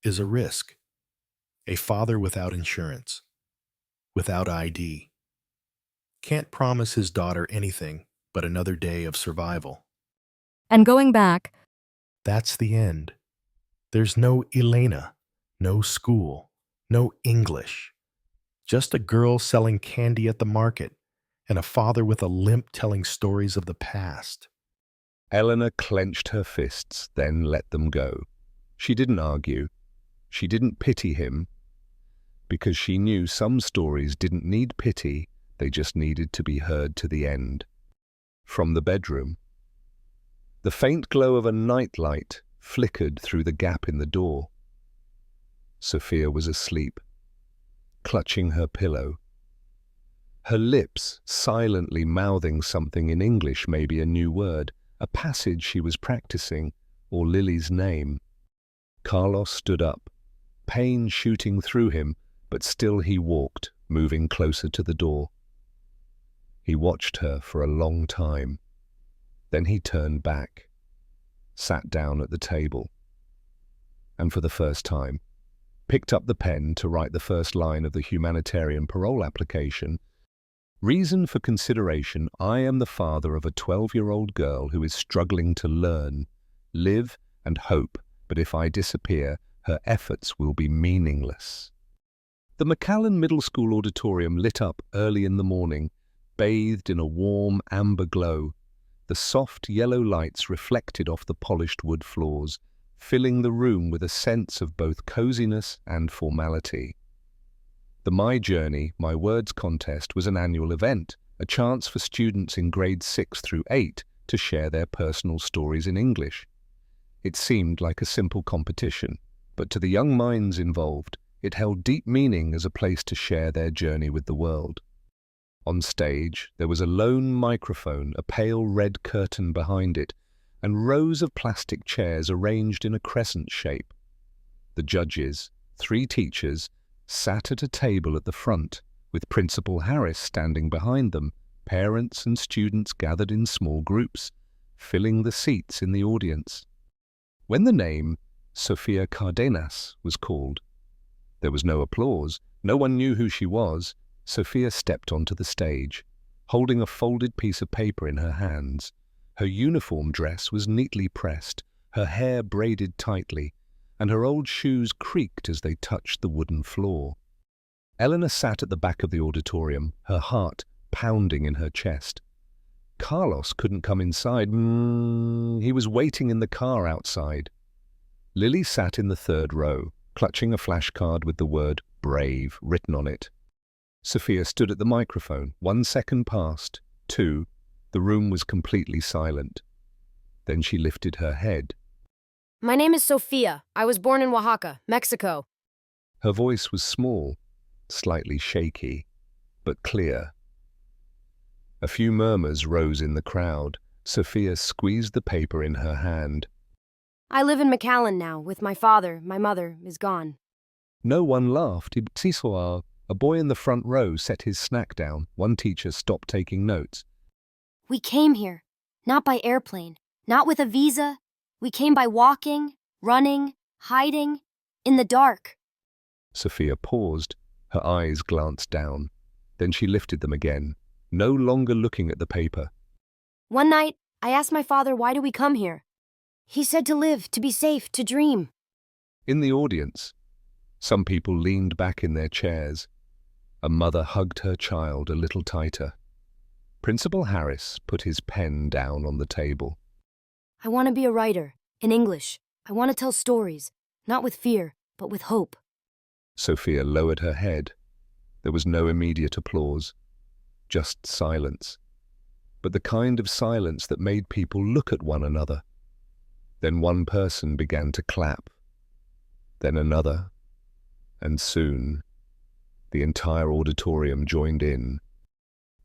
is a risk. A father without insurance, without ID. Can't promise his daughter anything but another day of survival. And going back, That's the end. There's no Elena, no school, no English. Just a girl selling candy at the market and a father with a limp telling stories of the past. Eleanor clenched her fists, then let them go. She didn't argue. She didn't pity him, because she knew some stories didn't need pity, they just needed to be heard to the end. From the bedroom, the faint glow of a nightlight flickered through the gap in the door. Sofia was asleep, clutching her pillow, her lips silently mouthing something in English, maybe a new word, a passage she was practicing, or Lily's name. Carlos stood up, pain shooting through him, but still he walked, moving closer to the door. He watched her for a long time. Then he turned back, sat down at the table, and for the first time, picked up the pen to write the first line of the humanitarian parole application. Reason for consideration: I am the father of a 12-year-old girl who is struggling to learn, live, and hope, but if I disappear, her efforts will be meaningless. The McAllen Middle School auditorium lit up early in the morning, bathed in a warm amber glow. The soft yellow lights reflected off the polished wood floors, filling the room with a sense of both coziness and formality. The My Journey, My Words contest was an annual event, a chance for students in grades 6 through 8 to share their personal stories in English. It seemed like a simple competition, but to the young minds involved, it held deep meaning as a place to share their journey with the world. On stage, there was a lone microphone, a pale red curtain behind it, and rows of plastic chairs arranged in a crescent shape. The judges, 3 teachers, sat at a table at the front, with Principal Harris standing behind them, parents and students gathered in small groups, filling the seats in the audience. When the name Sofia Cardenas was called, there was no applause. No one knew who she was. Sofia stepped onto the stage, holding a folded piece of paper in her hands. Her uniform dress was neatly pressed, her hair braided tightly, and her old shoes creaked as they touched the wooden floor. Eleanor sat at the back of the auditorium, her heart pounding in her chest. Carlos couldn't come inside. He was waiting in the car outside. Lily sat in the 3rd row, clutching a flashcard with the word "Brave" written on it. Sofia stood at the microphone. 1 second passed. 2. The room was completely silent. Then she lifted her head. My name is Sofia. I was born in Oaxaca, Mexico. Her voice was small, slightly shaky, but clear. A few murmurs rose in the crowd. Sofia squeezed the paper in her hand. I live in McAllen now, with my father. My mother is gone. No one laughed. A boy in the front row set his snack down. One teacher stopped taking notes. We came here, not by airplane, not with a visa. We came by walking, running, hiding, in the dark. Sofia paused. Her eyes glanced down. Then she lifted them again, no longer looking at the paper. One night, I asked my father, why do we come here? He said to live, to be safe, to dream. In the audience, some people leaned back in their chairs. A mother hugged her child a little tighter. Principal Harris put his pen down on the table. I want to be a writer, in English. I want to tell stories, not with fear, but with hope. Sofia lowered her head. There was no immediate applause, just silence, but the kind of silence that made people look at one another. Then one person began to clap, then another, and soon the entire auditorium joined in.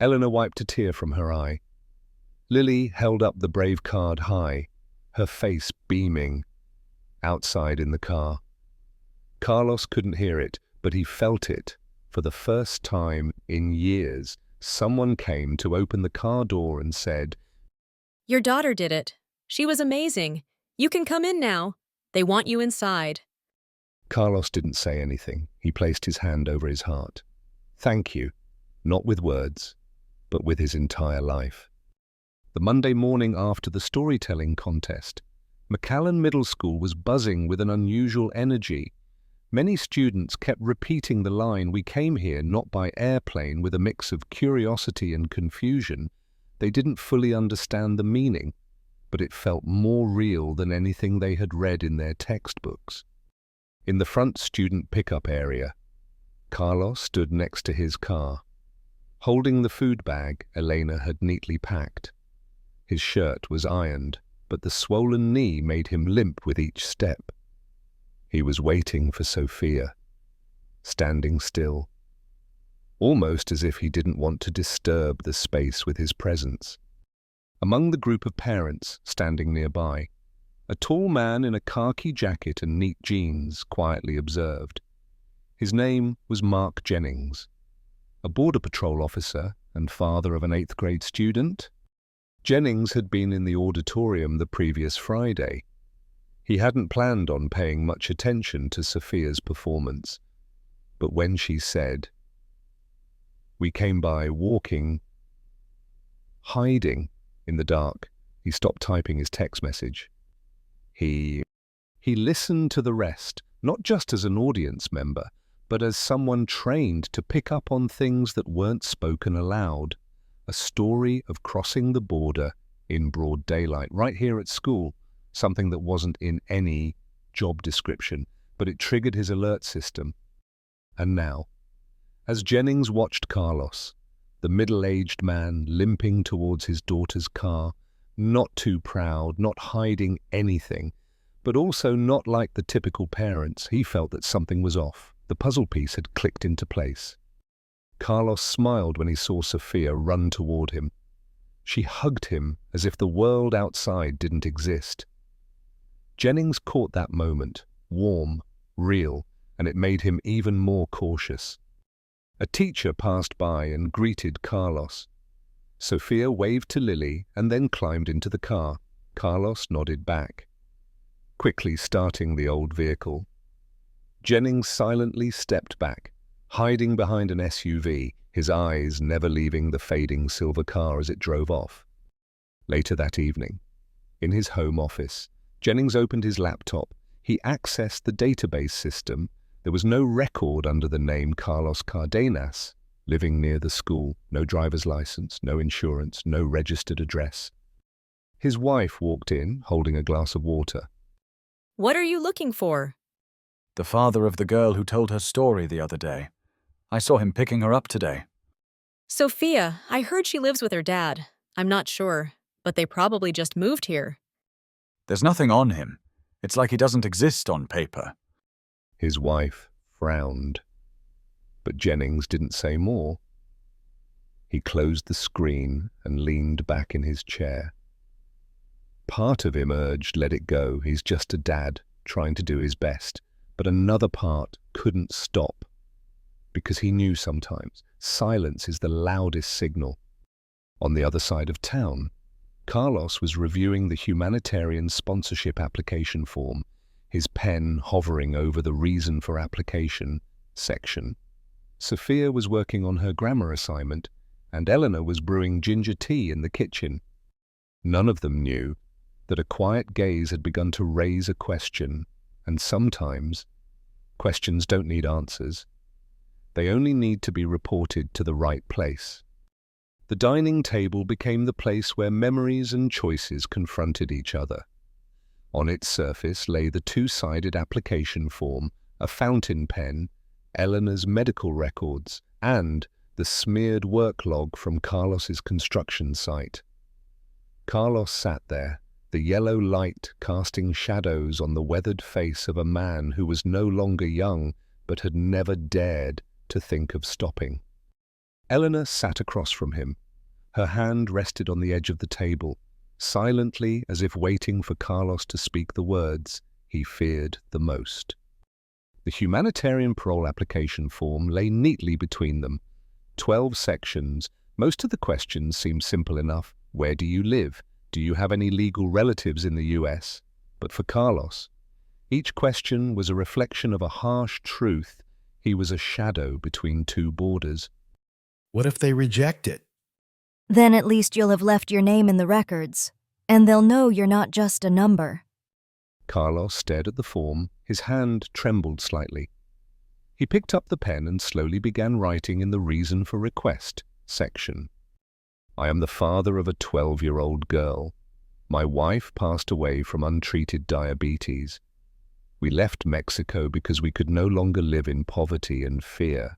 Eleanor wiped a tear from her eye. Lily held up the brave card high, her face beaming, outside in the car. Carlos couldn't hear it, but he felt it. For the first time in years, someone came to open the car door and said, Your daughter did it. She was amazing. You can come in now. They want you inside. Carlos didn't say anything. He placed his hand over his heart. Thank you, not with words, but with his entire life. The Monday morning after the storytelling contest, McAllen Middle School was buzzing with an unusual energy. Many students kept repeating the line, "We came here not by airplane," with a mix of curiosity and confusion. They didn't fully understand the meaning, but it felt more real than anything they had read in their textbooks. In the front student pickup area, Carlos stood next to his car, holding the food bag Elena had neatly packed. His shirt was ironed, but the swollen knee made him limp with each step. He was waiting for Sofia, standing still, almost as if he didn't want to disturb the space with his presence. Among the group of parents standing nearby, a tall man in a khaki jacket and neat jeans quietly observed. His name was Mark Jennings, a border patrol officer and father of an 8th grade student. Jennings had been in the auditorium the previous Friday. He hadn't planned on paying much attention to Sofia's performance, but when she said, "We came by walking, hiding in the dark," he stopped typing his text message. He listened to the rest, not just as an audience member, but as someone trained to pick up on things that weren't spoken aloud. A story of crossing the border in broad daylight, right here at school, something that wasn't in any job description, but it triggered his alert system. And now, as Jennings watched Carlos, the middle-aged man limping towards his daughter's car, not too proud, not hiding anything, but also not like the typical parents, he felt that something was off. The puzzle piece had clicked into place. Carlos smiled when he saw Sofia run toward him. She hugged him as if the world outside didn't exist. Jennings caught that moment, warm, real, and it made him even more cautious. A teacher passed by and greeted Carlos. Sofia waved to Lily and then climbed into the car. Carlos nodded back, quickly starting the old vehicle. Jennings silently stepped back, hiding behind an SUV, his eyes never leaving the fading silver car as it drove off. Later that evening, in his home office, Jennings opened his laptop. He accessed the database system. There was no record under the name Carlos Cardenas, living near the school, no driver's license, no insurance, no registered address. His wife walked in, holding a glass of water. What are you looking for? The father of the girl who told her story the other day. I saw him picking her up today. Sophia, I heard she lives with her dad. I'm not sure, but they probably just moved here. There's nothing on him. It's like he doesn't exist on paper. His wife frowned. But Jennings didn't say more. He closed the screen and leaned back in his chair. Part of him urged, let it go, he's just a dad trying to do his best. But another part couldn't stop, because he knew sometimes silence is the loudest signal. On the other side of town, Carlos was reviewing the humanitarian sponsorship application form, his pen hovering over the reason for application section. Sofia was working on her grammar assignment, and Eleanor was brewing ginger tea in the kitchen. None of them knew that a quiet gaze had begun to raise a question, and sometimes questions don't need answers. They only need to be reported to the right place. The dining table became the place where memories and choices confronted each other. On its surface lay the two-sided application form, a fountain pen, Eleanor's medical records, and the smeared work log from Carlos's construction site. Carlos sat there, the yellow light casting shadows on the weathered face of a man who was no longer young but had never dared to think of stopping. Eleanor sat across from him. Her hand rested on the edge of the table, silently as if waiting for Carlos to speak the words he feared the most. The humanitarian parole application form lay neatly between them. 12 sections. Most of the questions seemed simple enough. Where do you live? Do you have any legal relatives in the US? But for Carlos, each question was a reflection of a harsh truth. He was a shadow between two borders. What if they reject it? Then at least you'll have left your name in the records, and they'll know you're not just a number. Carlos stared at the form. His hand trembled slightly. He picked up the pen and slowly began writing in the reason for request section. I am the father of a 12-year-old girl. My wife passed away from untreated diabetes. We left Mexico because we could no longer live in poverty and fear.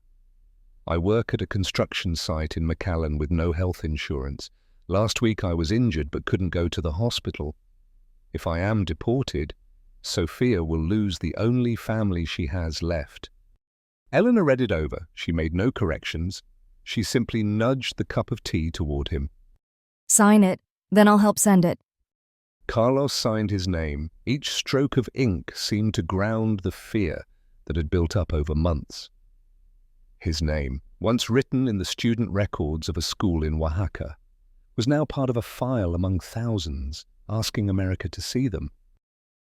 I work at a construction site in McAllen with no health insurance. Last week I was injured but couldn't go to the hospital. If I am deported, Sofia will lose the only family she has left. Eleanor read it over. She made no corrections. She simply nudged the cup of tea toward him. Sign it, then I'll help send it. Carlos signed his name. Each stroke of ink seemed to ground the fear that had built up over months. His name, once written in the student records of a school in Oaxaca, was now part of a file among thousands, asking America to see them.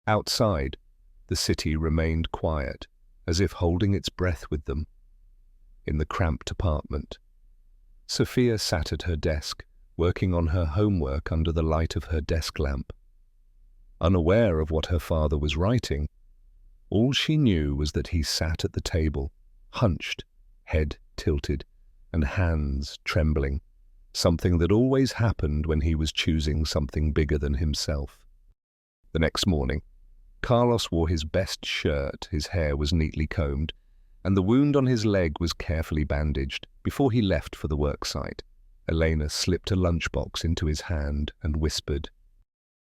Outside, the city remained quiet, as if holding its breath with them. In the cramped apartment, Sofia sat at her desk, working on her homework under the light of her desk lamp. Unaware of what her father was writing, all she knew was that he sat at the table, hunched, head tilted, and hands trembling, something that always happened when he was choosing something bigger than himself. The next morning, Carlos wore his best shirt, his hair was neatly combed, and the wound on his leg was carefully bandaged. Before he left for the worksite, Elena slipped a lunchbox into his hand and whispered,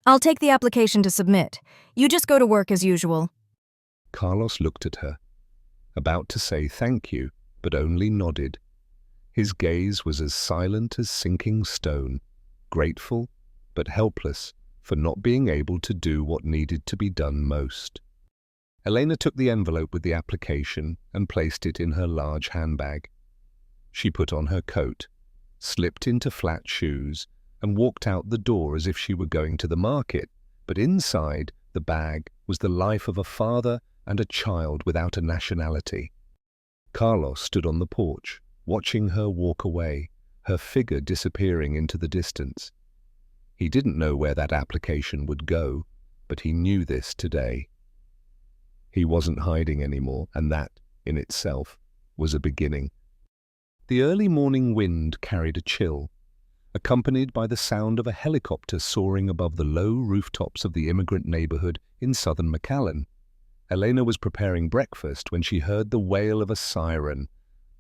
I'll take the application to submit. You just go to work as usual. Carlos looked at her, about to say thank you, but only nodded. His gaze was as silent as sinking stone, grateful but helpless for not being able to do what needed to be done most. Elena took the envelope with the application and placed it in her large handbag. She put on her coat, slipped into flat shoes, and walked out the door as if she were going to the market, but inside the bag was the life of a father and a child without a nationality. Carlos stood on the porch, watching her walk away, her figure disappearing into the distance. He didn't know where that application would go, but he knew this today. He wasn't hiding anymore, and that, in itself, was a beginning. The early morning wind carried a chill, accompanied by the sound of a helicopter soaring above the low rooftops of the immigrant neighborhood in southern McAllen. Elena was preparing breakfast when she heard the wail of a siren,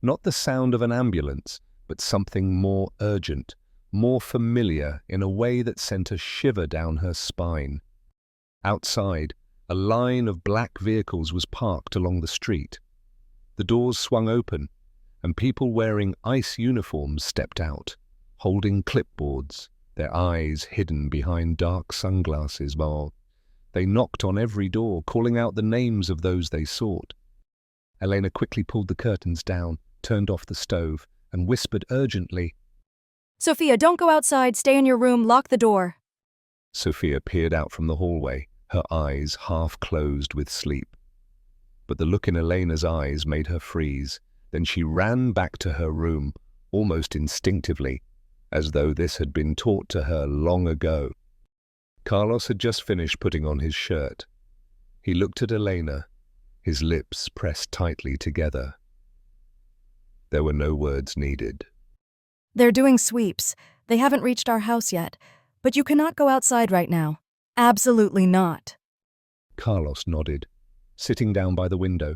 not the sound of an ambulance, but something more urgent, more familiar in a way that sent a shiver down her spine. Outside, a line of black vehicles was parked along the street. The doors swung open, and people wearing ICE uniforms stepped out, holding clipboards, their eyes hidden behind dark sunglasses while they knocked on every door, calling out the names of those they sought. Elena quickly pulled the curtains down, turned off the stove, and whispered urgently, Sophia, don't go outside. Stay in your room. Lock the door. Sophia peered out from the hallway, her eyes half closed with sleep. But the look in Elena's eyes made her freeze. Then she ran back to her room, almost instinctively, as though this had been taught to her long ago. Carlos had just finished putting on his shirt. He looked at Elena, his lips pressed tightly together. There were no words needed. They're doing sweeps. They haven't reached our house yet. But you cannot go outside right now. Absolutely not. Carlos nodded, sitting down by the window,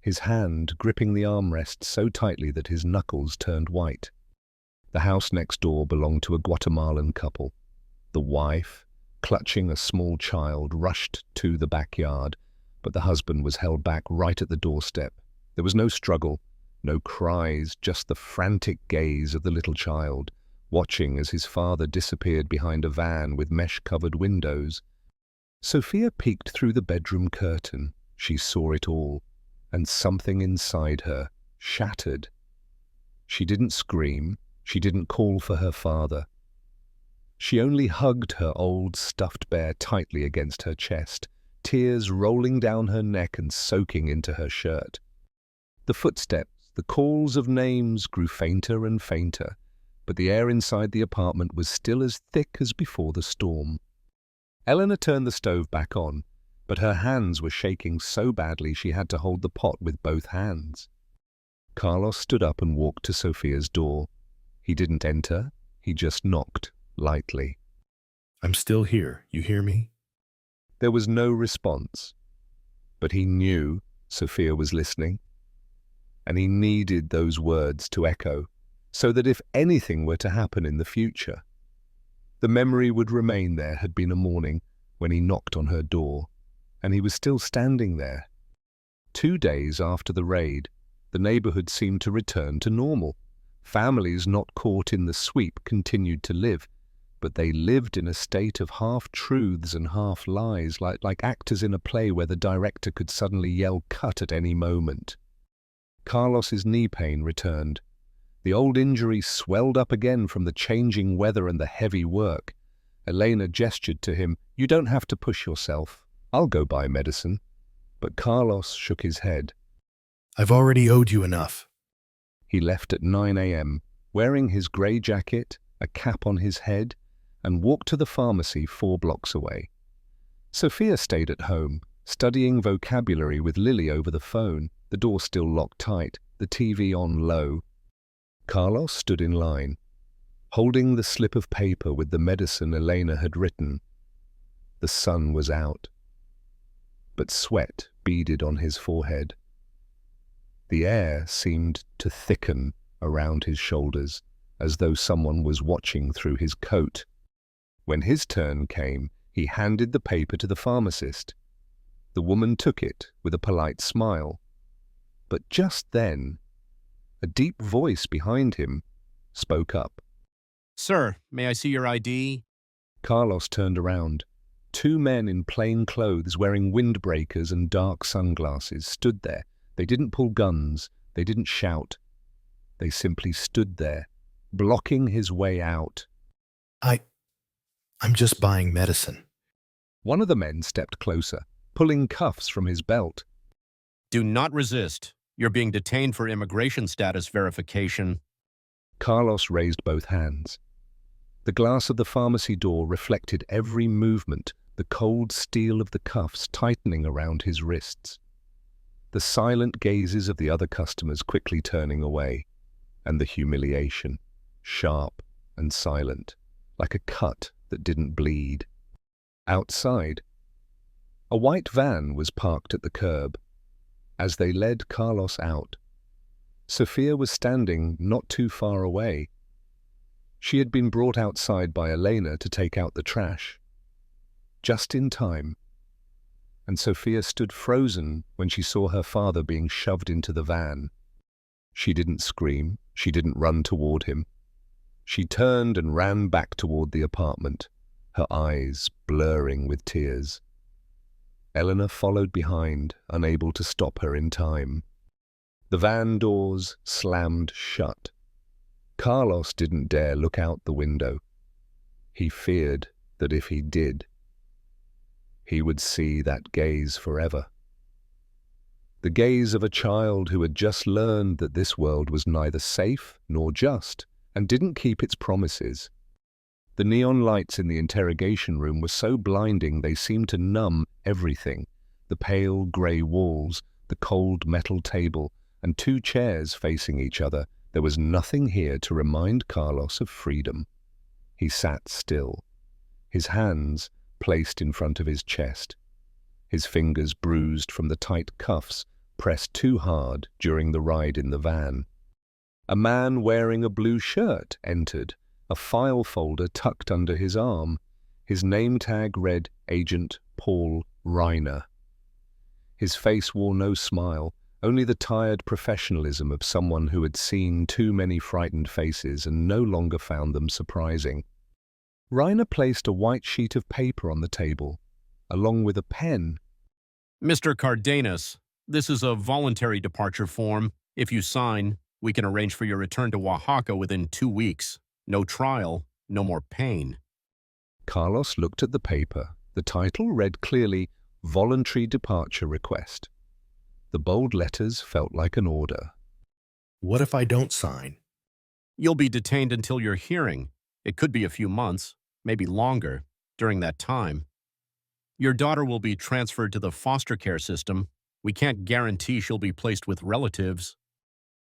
his hand gripping the armrest so tightly that his knuckles turned white. The house next door belonged to a Guatemalan couple. The wife, clutching a small child, rushed to the backyard, but the husband was held back right at the doorstep. There was no struggle, no cries, just the frantic gaze of the little child, watching as his father disappeared behind a van with mesh-covered windows. Sophia peeked through the bedroom curtain. She saw it all, and something inside her shattered. She didn't scream. She didn't call for her father. She only hugged her old stuffed bear tightly against her chest, tears rolling down her neck and soaking into her shirt. The footsteps, the calls of names grew fainter and fainter, but the air inside the apartment was still as thick as before the storm. Eleanor turned the stove back on, but her hands were shaking so badly she had to hold the pot with both hands. Carlos stood up and walked to Sophia's door. He didn't enter, he just knocked, lightly. I'm still here, you hear me? There was no response, but he knew Sophia was listening, and he needed those words to echo, so that if anything were to happen in the future, the memory would remain. There had been a morning when he knocked on her door, and he was still standing there. 2 days after the raid, the neighborhood seemed to return to normal. Families not caught in the sweep continued to live, but they lived in a state of half-truths and half-lies, like actors in a play where the director could suddenly yell cut at any moment. Carlos's knee pain returned. The old injury swelled up again from the changing weather and the heavy work. Elena gestured to him, "You don't have to push yourself. I'll go buy medicine." But Carlos shook his head. I've already owed you enough. He left at 9 a.m., wearing his grey jacket, a cap on his head, and walked to the pharmacy 4 blocks away. Sophia stayed at home, studying vocabulary with Lily over the phone, the door still locked tight, the TV on low. Carlos stood in line, holding the slip of paper with the medicine Elena had written. The sun was out, but sweat beaded on his forehead. The air seemed to thicken around his shoulders, as though someone was watching through his coat. When his turn came, he handed the paper to the pharmacist. The woman took it with a polite smile. But just then, a deep voice behind him spoke up. Sir, may I see your ID? Carlos turned around. 2 men in plain clothes wearing windbreakers and dark sunglasses stood there. They didn't pull guns. They didn't shout. They simply stood there, blocking his way out. I'm just buying medicine. One of the men stepped closer, pulling cuffs from his belt. Do not resist. You're being detained for immigration status verification. Carlos raised both hands. The glass of the pharmacy door reflected every movement, the cold steel of the cuffs tightening around his wrists. The silent gazes of the other customers quickly turning away, and the humiliation, sharp and silent, like a cut that didn't bleed. Outside, a white van was parked at the curb. As they led Carlos out, Sofia was standing not too far away. She had been brought outside by Elena to take out the trash. Just in time. and Sofia stood frozen when she saw her father being shoved into the van. She didn't scream, she didn't run toward him. She turned and ran back toward the apartment, her eyes blurring with tears. Eleanor followed behind, unable to stop her in time. The van doors slammed shut. Carlos didn't dare look out the window. He feared that if he did, he would see that gaze forever. The gaze of a child who had just learned that this world was neither safe nor just and didn't keep its promises. The neon lights in the interrogation room were so blinding they seemed to numb everything. The pale grey walls, the cold metal table, and two chairs facing each other. There was nothing here to remind Carlos of freedom. He sat still, his hands placed in front of his chest, his fingers bruised from the tight cuffs pressed too hard during the ride in the van. A man wearing a blue shirt entered, a file folder tucked under his arm. His name tag read Agent Paul Reiner. His face wore no smile, only the tired professionalism of someone who had seen too many frightened faces and no longer found them surprising. Reiner placed a white sheet of paper on the table, along with a pen. Mr. Cardenas, this is a voluntary departure form. If you sign, we can arrange for your return to Oaxaca within 2 weeks. No trial, no more pain. Carlos looked at the paper. The title read clearly, Voluntary Departure Request. The bold letters felt like an order. What if I don't sign? You'll be detained until your hearing. It could be a few months, maybe longer, during that time. Your daughter will be transferred to the foster care system. We can't guarantee she'll be placed with relatives.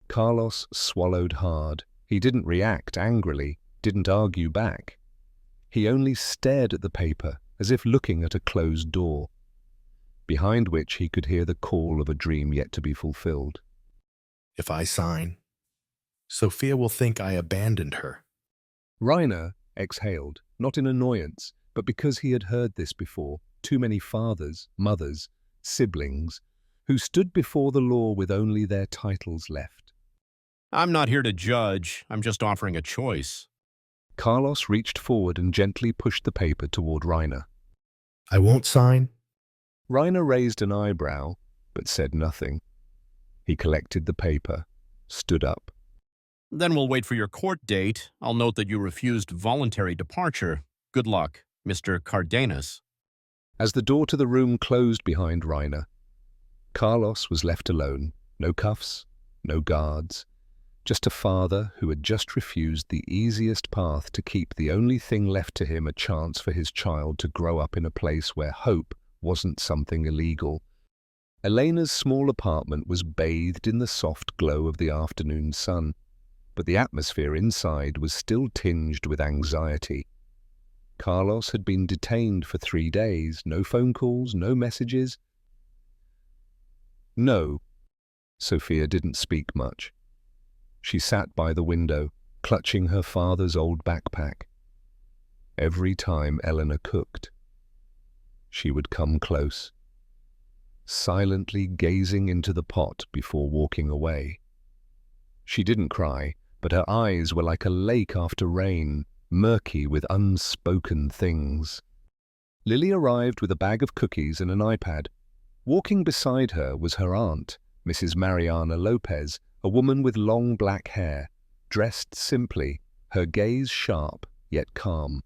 Carlos swallowed hard. He didn't react angrily, didn't argue back. He only stared at the paper, as if looking at a closed door, behind which he could hear the call of a dream yet to be fulfilled. If I sign, Sofia will think I abandoned her. Reiner exhaled, not in annoyance, but because he had heard this before. Too many fathers, mothers, siblings, who stood before the law with only their titles left. I'm not here to judge. I'm just offering a choice. Carlos reached forward and gently pushed the paper toward Reiner. I won't sign. Reiner raised an eyebrow, but said nothing. He collected the paper, stood up. Then we'll wait for your court date. I'll note that you refused voluntary departure. Good luck, Mr. Cardenas. As the door to the room closed behind Reiner, Carlos was left alone. No cuffs, no guards. Just a father who had just refused the easiest path to keep the only thing left to him, a chance for his child to grow up in a place where hope wasn't something illegal. Elena's small apartment was bathed in the soft glow of the afternoon sun, but the atmosphere inside was still tinged with anxiety. Carlos had been detained for 3 days, no phone calls, no messages. No, Sofia didn't speak much. She sat by the window, clutching her father's old backpack. Every time Eleanor cooked, she would come close, silently gazing into the pot before walking away. She didn't cry, but her eyes were like a lake after rain, murky with unspoken things. Lily arrived with a bag of cookies and an iPad. Walking beside her was her aunt, Mrs. Mariana Lopez, a woman with long black hair, dressed simply, her gaze sharp yet calm.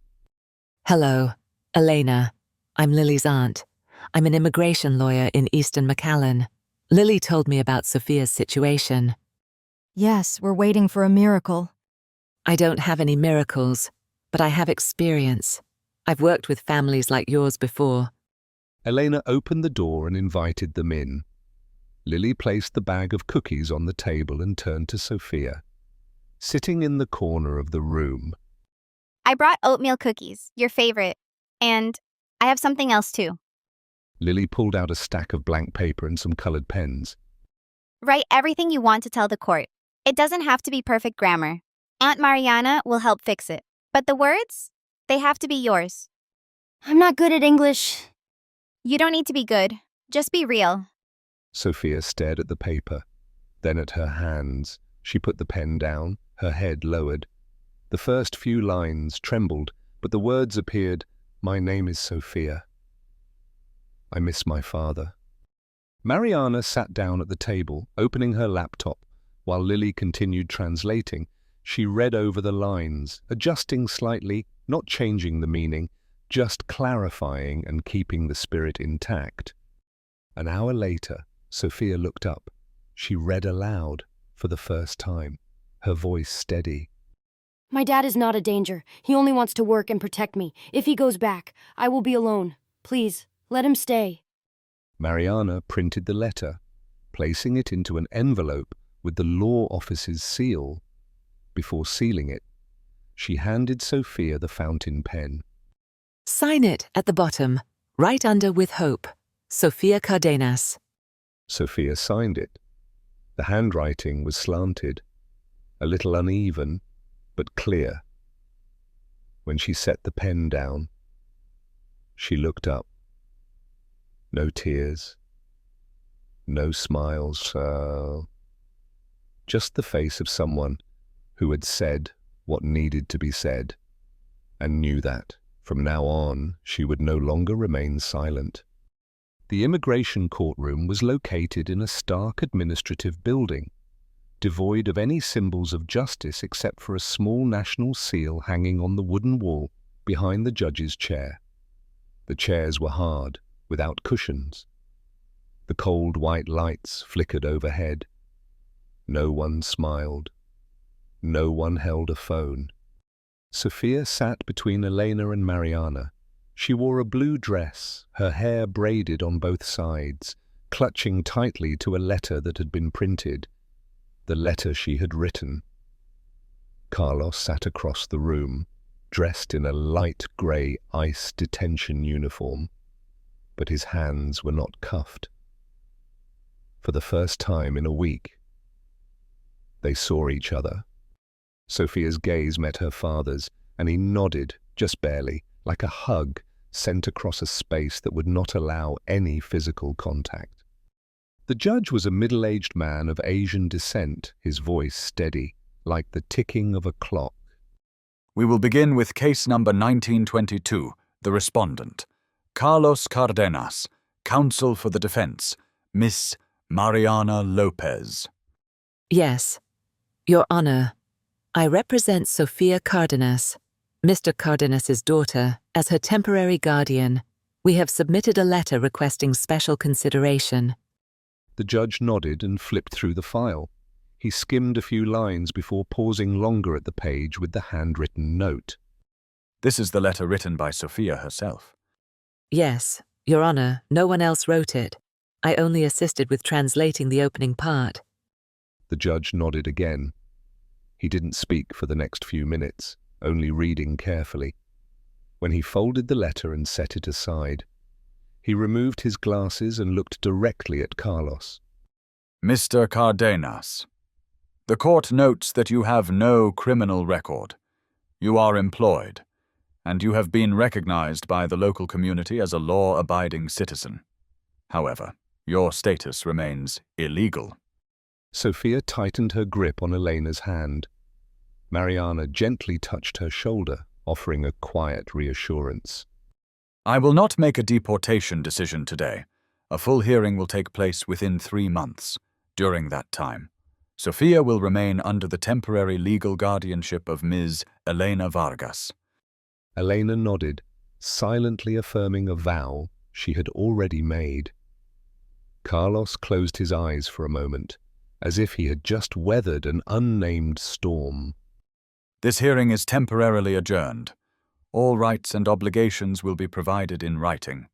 Hello, Elena. I'm Lily's aunt. I'm an immigration lawyer in Eastern McAllen. Lily told me about Sofia's situation. Yes, we're waiting for a miracle. I don't have any miracles, but I have experience. I've worked with families like yours before. Elena opened the door and invited them in. Lily placed the bag of cookies on the table and turned to Sofia, sitting in the corner of the room. I brought oatmeal cookies, your favorite. And I have something else too. Lily pulled out a stack of blank paper and some colored pens. Write everything you want to tell the court. It doesn't have to be perfect grammar. Aunt Mariana will help fix it. But the words, they have to be yours. I'm not good at English. You don't need to be good. Just be real. Sofia stared at the paper, then at her hands. She put the pen down, her head lowered. The first few lines trembled, but the words appeared, "My name is Sofia. I miss my father." Mariana sat down at the table, opening her laptop, while Lily continued translating. She read over the lines, adjusting slightly, not changing the meaning, just clarifying and keeping the spirit intact. An hour later, Sofia looked up. She read aloud for the first time, her voice steady. My dad is not a danger. He only wants to work and protect me. If he goes back, I will be alone. Please, let him stay. Mariana printed the letter, placing it into an envelope with the law office's seal. Before sealing it, she handed Sofia the fountain pen. Sign it at the bottom, right under with hope. Sofia Cardenas. Sofia signed it. The handwriting was slanted, a little uneven, but clear. When she set the pen down, she looked up. No tears, no smiles, just the face of someone who had said what needed to be said, and knew that, from now on, she would no longer remain silent. The immigration courtroom was located in a stark administrative building, devoid of any symbols of justice except for a small national seal hanging on the wooden wall behind the judge's chair. The chairs were hard, without cushions. The cold white lights flickered overhead. No one smiled. No one held a phone. Sofia sat between Elena and Mariana. She wore a blue dress, her hair braided on both sides, clutching tightly to a letter that had been printed, the letter she had written. Carlos sat across the room, dressed in a light grey ICE detention uniform, but his hands were not cuffed. For the first time in a week, they saw each other. Sofia's gaze met her father's, and he nodded, just barely, like a hug sent across a space that would not allow any physical contact. The judge was a middle-aged man of Asian descent, his voice steady, like the ticking of a clock. We will begin with case number 1922, the respondent, Carlos Cardenas, counsel for the defense, Miss Mariana Lopez. Yes, Your Honor, I represent Sofia Cardenas, Mr. Cardenas's daughter, as her temporary guardian. We have submitted a letter requesting special consideration. The judge nodded and flipped through the file. He skimmed a few lines before pausing longer at the page with the handwritten note. This is the letter written by Sofia herself. Yes, Your Honor, no one else wrote it. I only assisted with translating the opening part. The judge nodded again. He didn't speak for the next few minutes, only reading carefully. When he folded the letter and set it aside, he removed his glasses and looked directly at Carlos. Mr. Cardenas, the court notes that you have no criminal record. You are employed, and you have been recognized by the local community as a law-abiding citizen. However, your status remains illegal. Sofia tightened her grip on Elena's hand. Mariana gently touched her shoulder, offering a quiet reassurance. I will not make a deportation decision today. A full hearing will take place within 3 months. During that time, Sofia will remain under the temporary legal guardianship of Ms. Elena Vargas. Elena nodded, silently affirming a vow she had already made. Carlos closed his eyes for a moment, as if he had just weathered an unnamed storm. This hearing is temporarily adjourned. All rights and obligations will be provided in writing.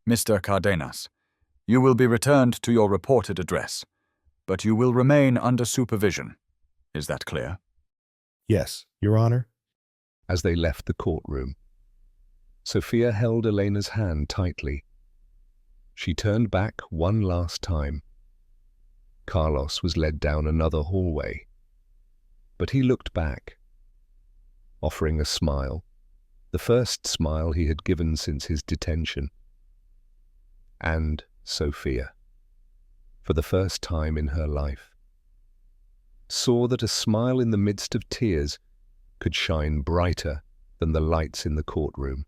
Mr. Cardenas, you will be returned to your reported address, but you will remain under supervision. Is that clear? Yes, Your Honor. As they left the courtroom, Sofia held Elena's hand tightly. She turned back one last time. Carlos was led down another hallway, but he looked back, offering a smile, the first smile he had given since his detention. and Sofia, for the first time in her life, saw that a smile in the midst of tears could shine brighter than the lights in the courtroom.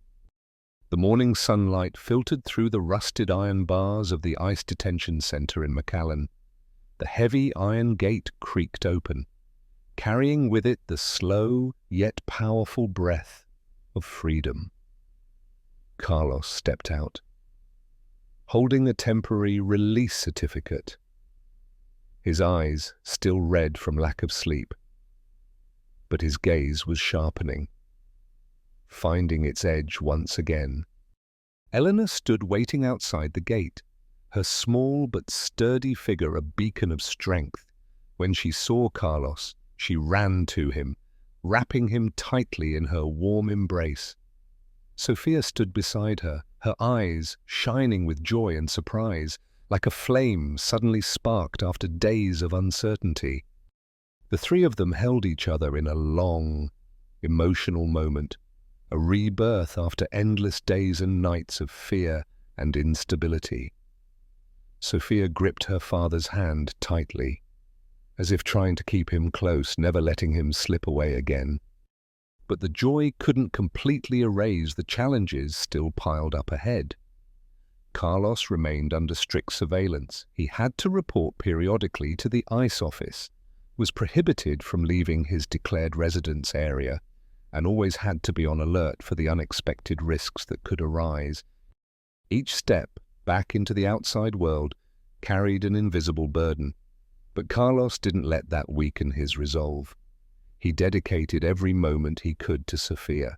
The morning sunlight filtered through the rusted iron bars of the ICE detention center in McAllen. The heavy iron gate creaked open, carrying with it the slow yet powerful breath of freedom. Carlos stepped out, holding a temporary release certificate, his eyes still red from lack of sleep. But his gaze was sharpening, finding its edge once again. Eleanor stood waiting outside the gate, her small but sturdy figure a beacon of strength. When she saw Carlos, she ran to him, wrapping him tightly in her warm embrace. Sofia stood beside her, her eyes shining with joy and surprise, like a flame suddenly sparked after days of uncertainty. The three of them held each other in a long, emotional moment, a rebirth after endless days and nights of fear and instability. Sofia gripped her father's hand tightly, as if trying to keep him close, never letting him slip away again. But the joy couldn't completely erase the challenges still piled up ahead. Carlos remained under strict surveillance. He had to report periodically to the ICE office, was prohibited from leaving his declared residence area, and always had to be on alert for the unexpected risks that could arise. Each step back into the outside world carried an invisible burden, but Carlos didn't let that weaken his resolve. He dedicated every moment he could to Sofia,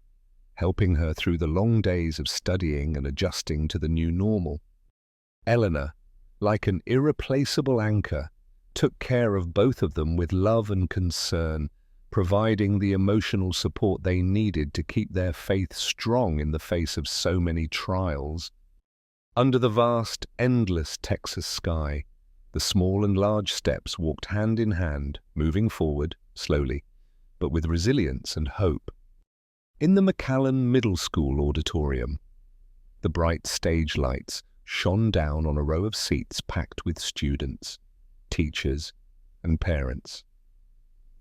helping her through the long days of studying and adjusting to the new normal. Eleanor, like an irreplaceable anchor, took care of both of them with love and concern, providing the emotional support they needed to keep their faith strong in the face of so many trials. Under the vast, endless Texas sky, the small and large steps walked hand in hand, moving forward, slowly, but with resilience and hope. In the McAllen Middle School auditorium, the bright stage lights shone down on a row of seats packed with students, teachers, and parents.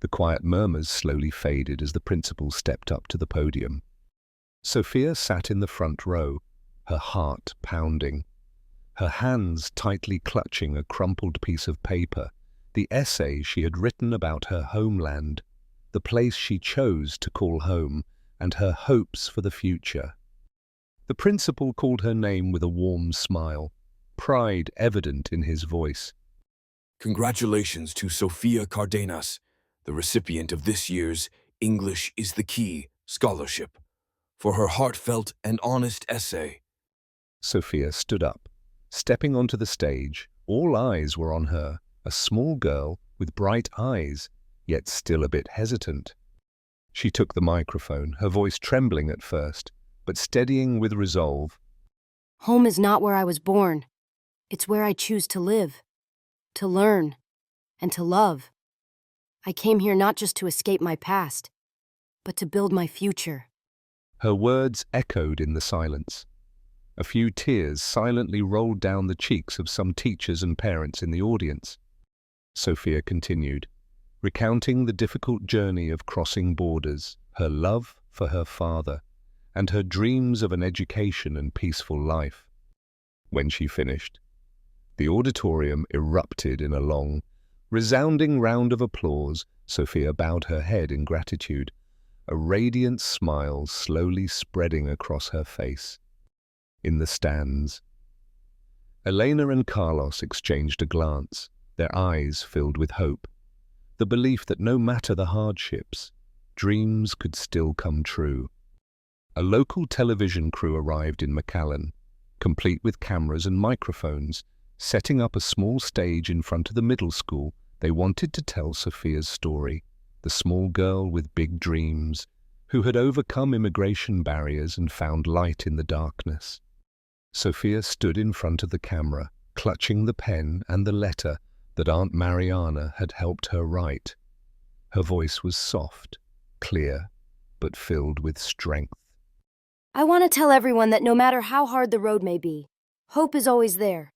The quiet murmurs slowly faded as the principal stepped up to the podium. Sofia sat in the front row, her heart pounding, her hands tightly clutching a crumpled piece of paper, the essay she had written about her homeland, the place she chose to call home, and her hopes for the future. The principal called her name with a warm smile, pride evident in his voice. Congratulations to Sofia Cardenas, the recipient of this year's English is the Key scholarship, for her heartfelt and honest essay. Sofia stood up, stepping onto the stage. All eyes were on her, a small girl with bright eyes, yet still a bit hesitant. She took the microphone, her voice trembling at first, but steadying with resolve. Home is not where I was born. It's where I choose to live, to learn, and to love. I came here not just to escape my past, but to build my future. Her words echoed in the silence. A few tears silently rolled down the cheeks of some teachers and parents in the audience. Sofia continued, recounting the difficult journey of crossing borders, her love for her father, and her dreams of an education and peaceful life. When she finished, the auditorium erupted in a long, resounding round of applause. Sofia bowed her head in gratitude, a radiant smile slowly spreading across her face. In the stands, Elena and Carlos exchanged a glance, their eyes filled with hope, the belief that no matter the hardships, dreams could still come true. A local television crew arrived in McAllen, complete with cameras and microphones, setting up a small stage in front of the middle school. They wanted to tell Sofia's story, the small girl with big dreams, who had overcome immigration barriers and found light in the darkness. Sofia stood in front of the camera, clutching the pen and the letter that Aunt Mariana had helped her write. Her voice was soft, clear, but filled with strength. I want to tell everyone that no matter how hard the road may be, Hope is always there.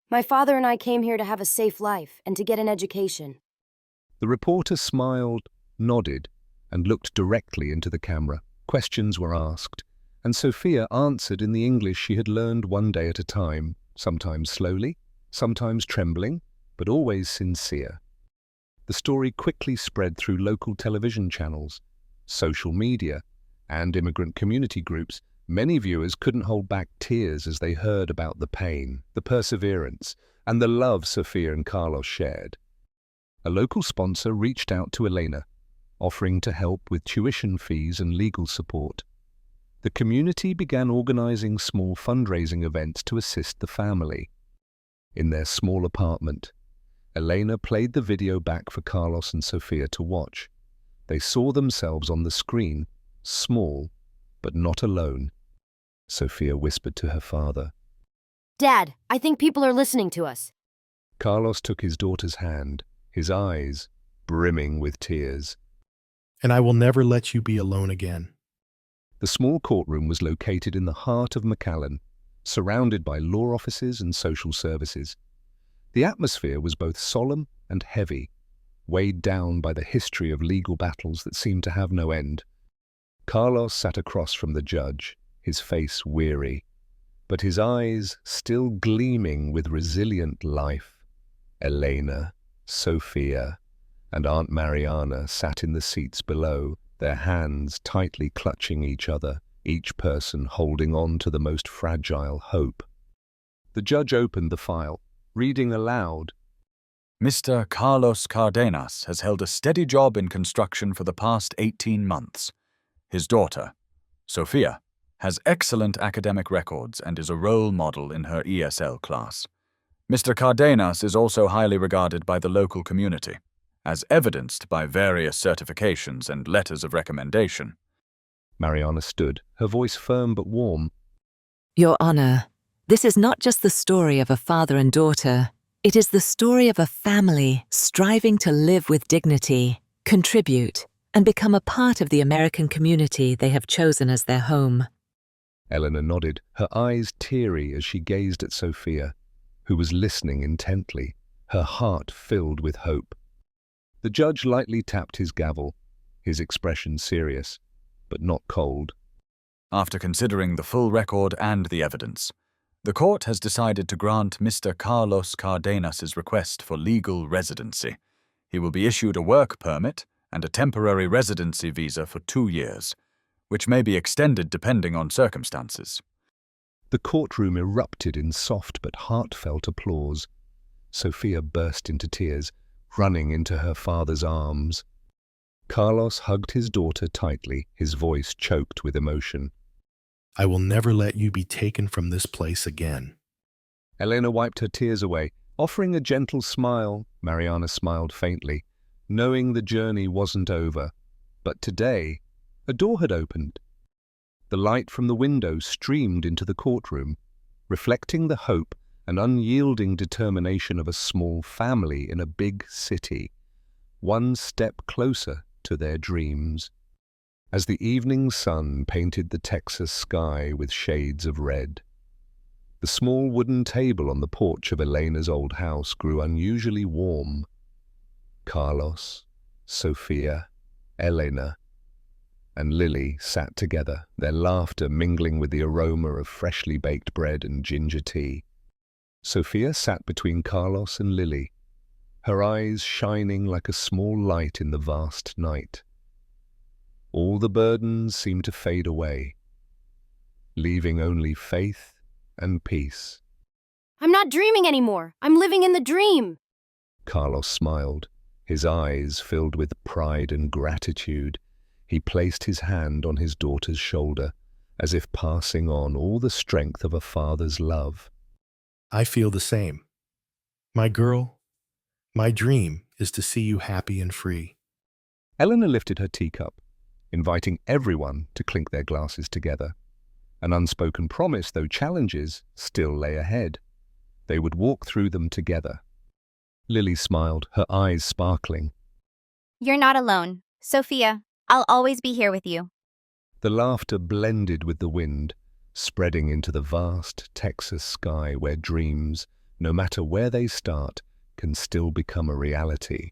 My father and I came here to have a safe life and to get an education. The reporter smiled, nodded, and looked directly into the camera. Questions were asked, and Sofia answered in the English she had learned one day at a time, sometimes slowly, sometimes trembling, but always sincere. The story quickly spread through local television channels, social media, and immigrant community groups. Many viewers couldn't hold back tears as they heard about the pain, the perseverance, and the love Sofia and Carlos shared. A local sponsor reached out to Elena, offering to help with tuition fees and legal support. The community began organizing small fundraising events to assist the family. In their small apartment, Elena played the video back for Carlos and Sofia to watch. They saw themselves on the screen, small, but not alone. Sofia whispered to her father. Dad, I think people are listening to us. Carlos took his daughter's hand, his eyes brimming with tears. And I will never let you be alone again. The small courtroom was located in the heart of McAllen, surrounded by law offices and social services. The atmosphere was both solemn and heavy, weighed down by the history of legal battles that seemed to have no end. Carlos sat across from the judge, his face weary, but his eyes still gleaming with resilient life. Elena, Sofia, and Aunt Mariana sat in the seats below, their hands tightly clutching each other, each person holding on to the most fragile hope. The judge opened the file, reading aloud. Mr. Carlos Cardenas has held a steady job in construction for the past 18 months. His daughter, Sofia, has excellent academic records and is a role model in her ESL class. Mr. Cardenas is also highly regarded by the local community, as evidenced by various certifications and letters of recommendation. Mariana stood, her voice firm but warm. Your Honor, this is not just the story of a father and daughter. It is the story of a family striving to live with dignity, contribute, and become a part of the American community they have chosen as their home. Eleanor nodded, her eyes teary as she gazed at Sofia, who was listening intently, her heart filled with hope. The judge lightly tapped his gavel, his expression serious, but not cold. After considering the full record and the evidence, the court has decided to grant Mr. Carlos Cardenas's request for legal residency. He will be issued a work permit and a temporary residency visa for 2 years, which may be extended depending on circumstances. The courtroom erupted in soft but heartfelt applause. Sofia burst into tears, running into her father's arms. Carlos hugged his daughter tightly, his voice choked with emotion. I will never let you be taken from this place again. Elena wiped her tears away, offering a gentle smile. Mariana smiled faintly, knowing the journey wasn't over. But today, a door had opened. The light from the window streamed into the courtroom, reflecting the hope and unyielding determination of a small family in a big city, one step closer to their dreams. As the evening sun painted the Texas sky with shades of red, the small wooden table on the porch of Elena's old house grew unusually warm. Carlos, Sofia, Elena, and Lily sat together, their laughter mingling with the aroma of freshly baked bread and ginger tea. Sofia sat between Carlos and Lily, her eyes shining like a small light in the vast night. All the burdens seemed to fade away, leaving only faith and peace. I'm not dreaming anymore. I'm living in the dream. Carlos smiled, his eyes filled with pride and gratitude. He placed his hand on his daughter's shoulder, as if passing on all the strength of a father's love. I feel the same. My girl, my dream is to see you happy and free. Eleanor lifted her teacup, inviting everyone to clink their glasses together. An unspoken promise, though challenges, still lay ahead. They would walk through them together. Lily smiled, her eyes sparkling. You're not alone. Sofia, I'll always be here with you. The laughter blended with the wind. spreading into the vast Texas sky where dreams, no matter where they start, can still become a reality.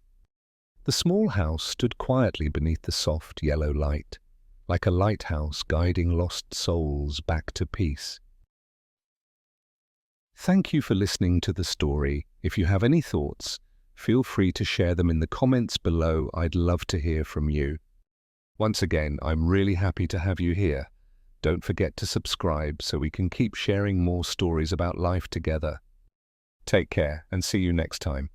The small house stood quietly beneath the soft yellow light, like a lighthouse guiding lost souls back to peace. Thank you for listening to the story. If you have any thoughts, feel free to share them in the comments below. I'd love to hear from you. Once again, I'm really happy to have you here. Don't forget to subscribe so we can keep sharing more stories about life together. Take care and see you next time.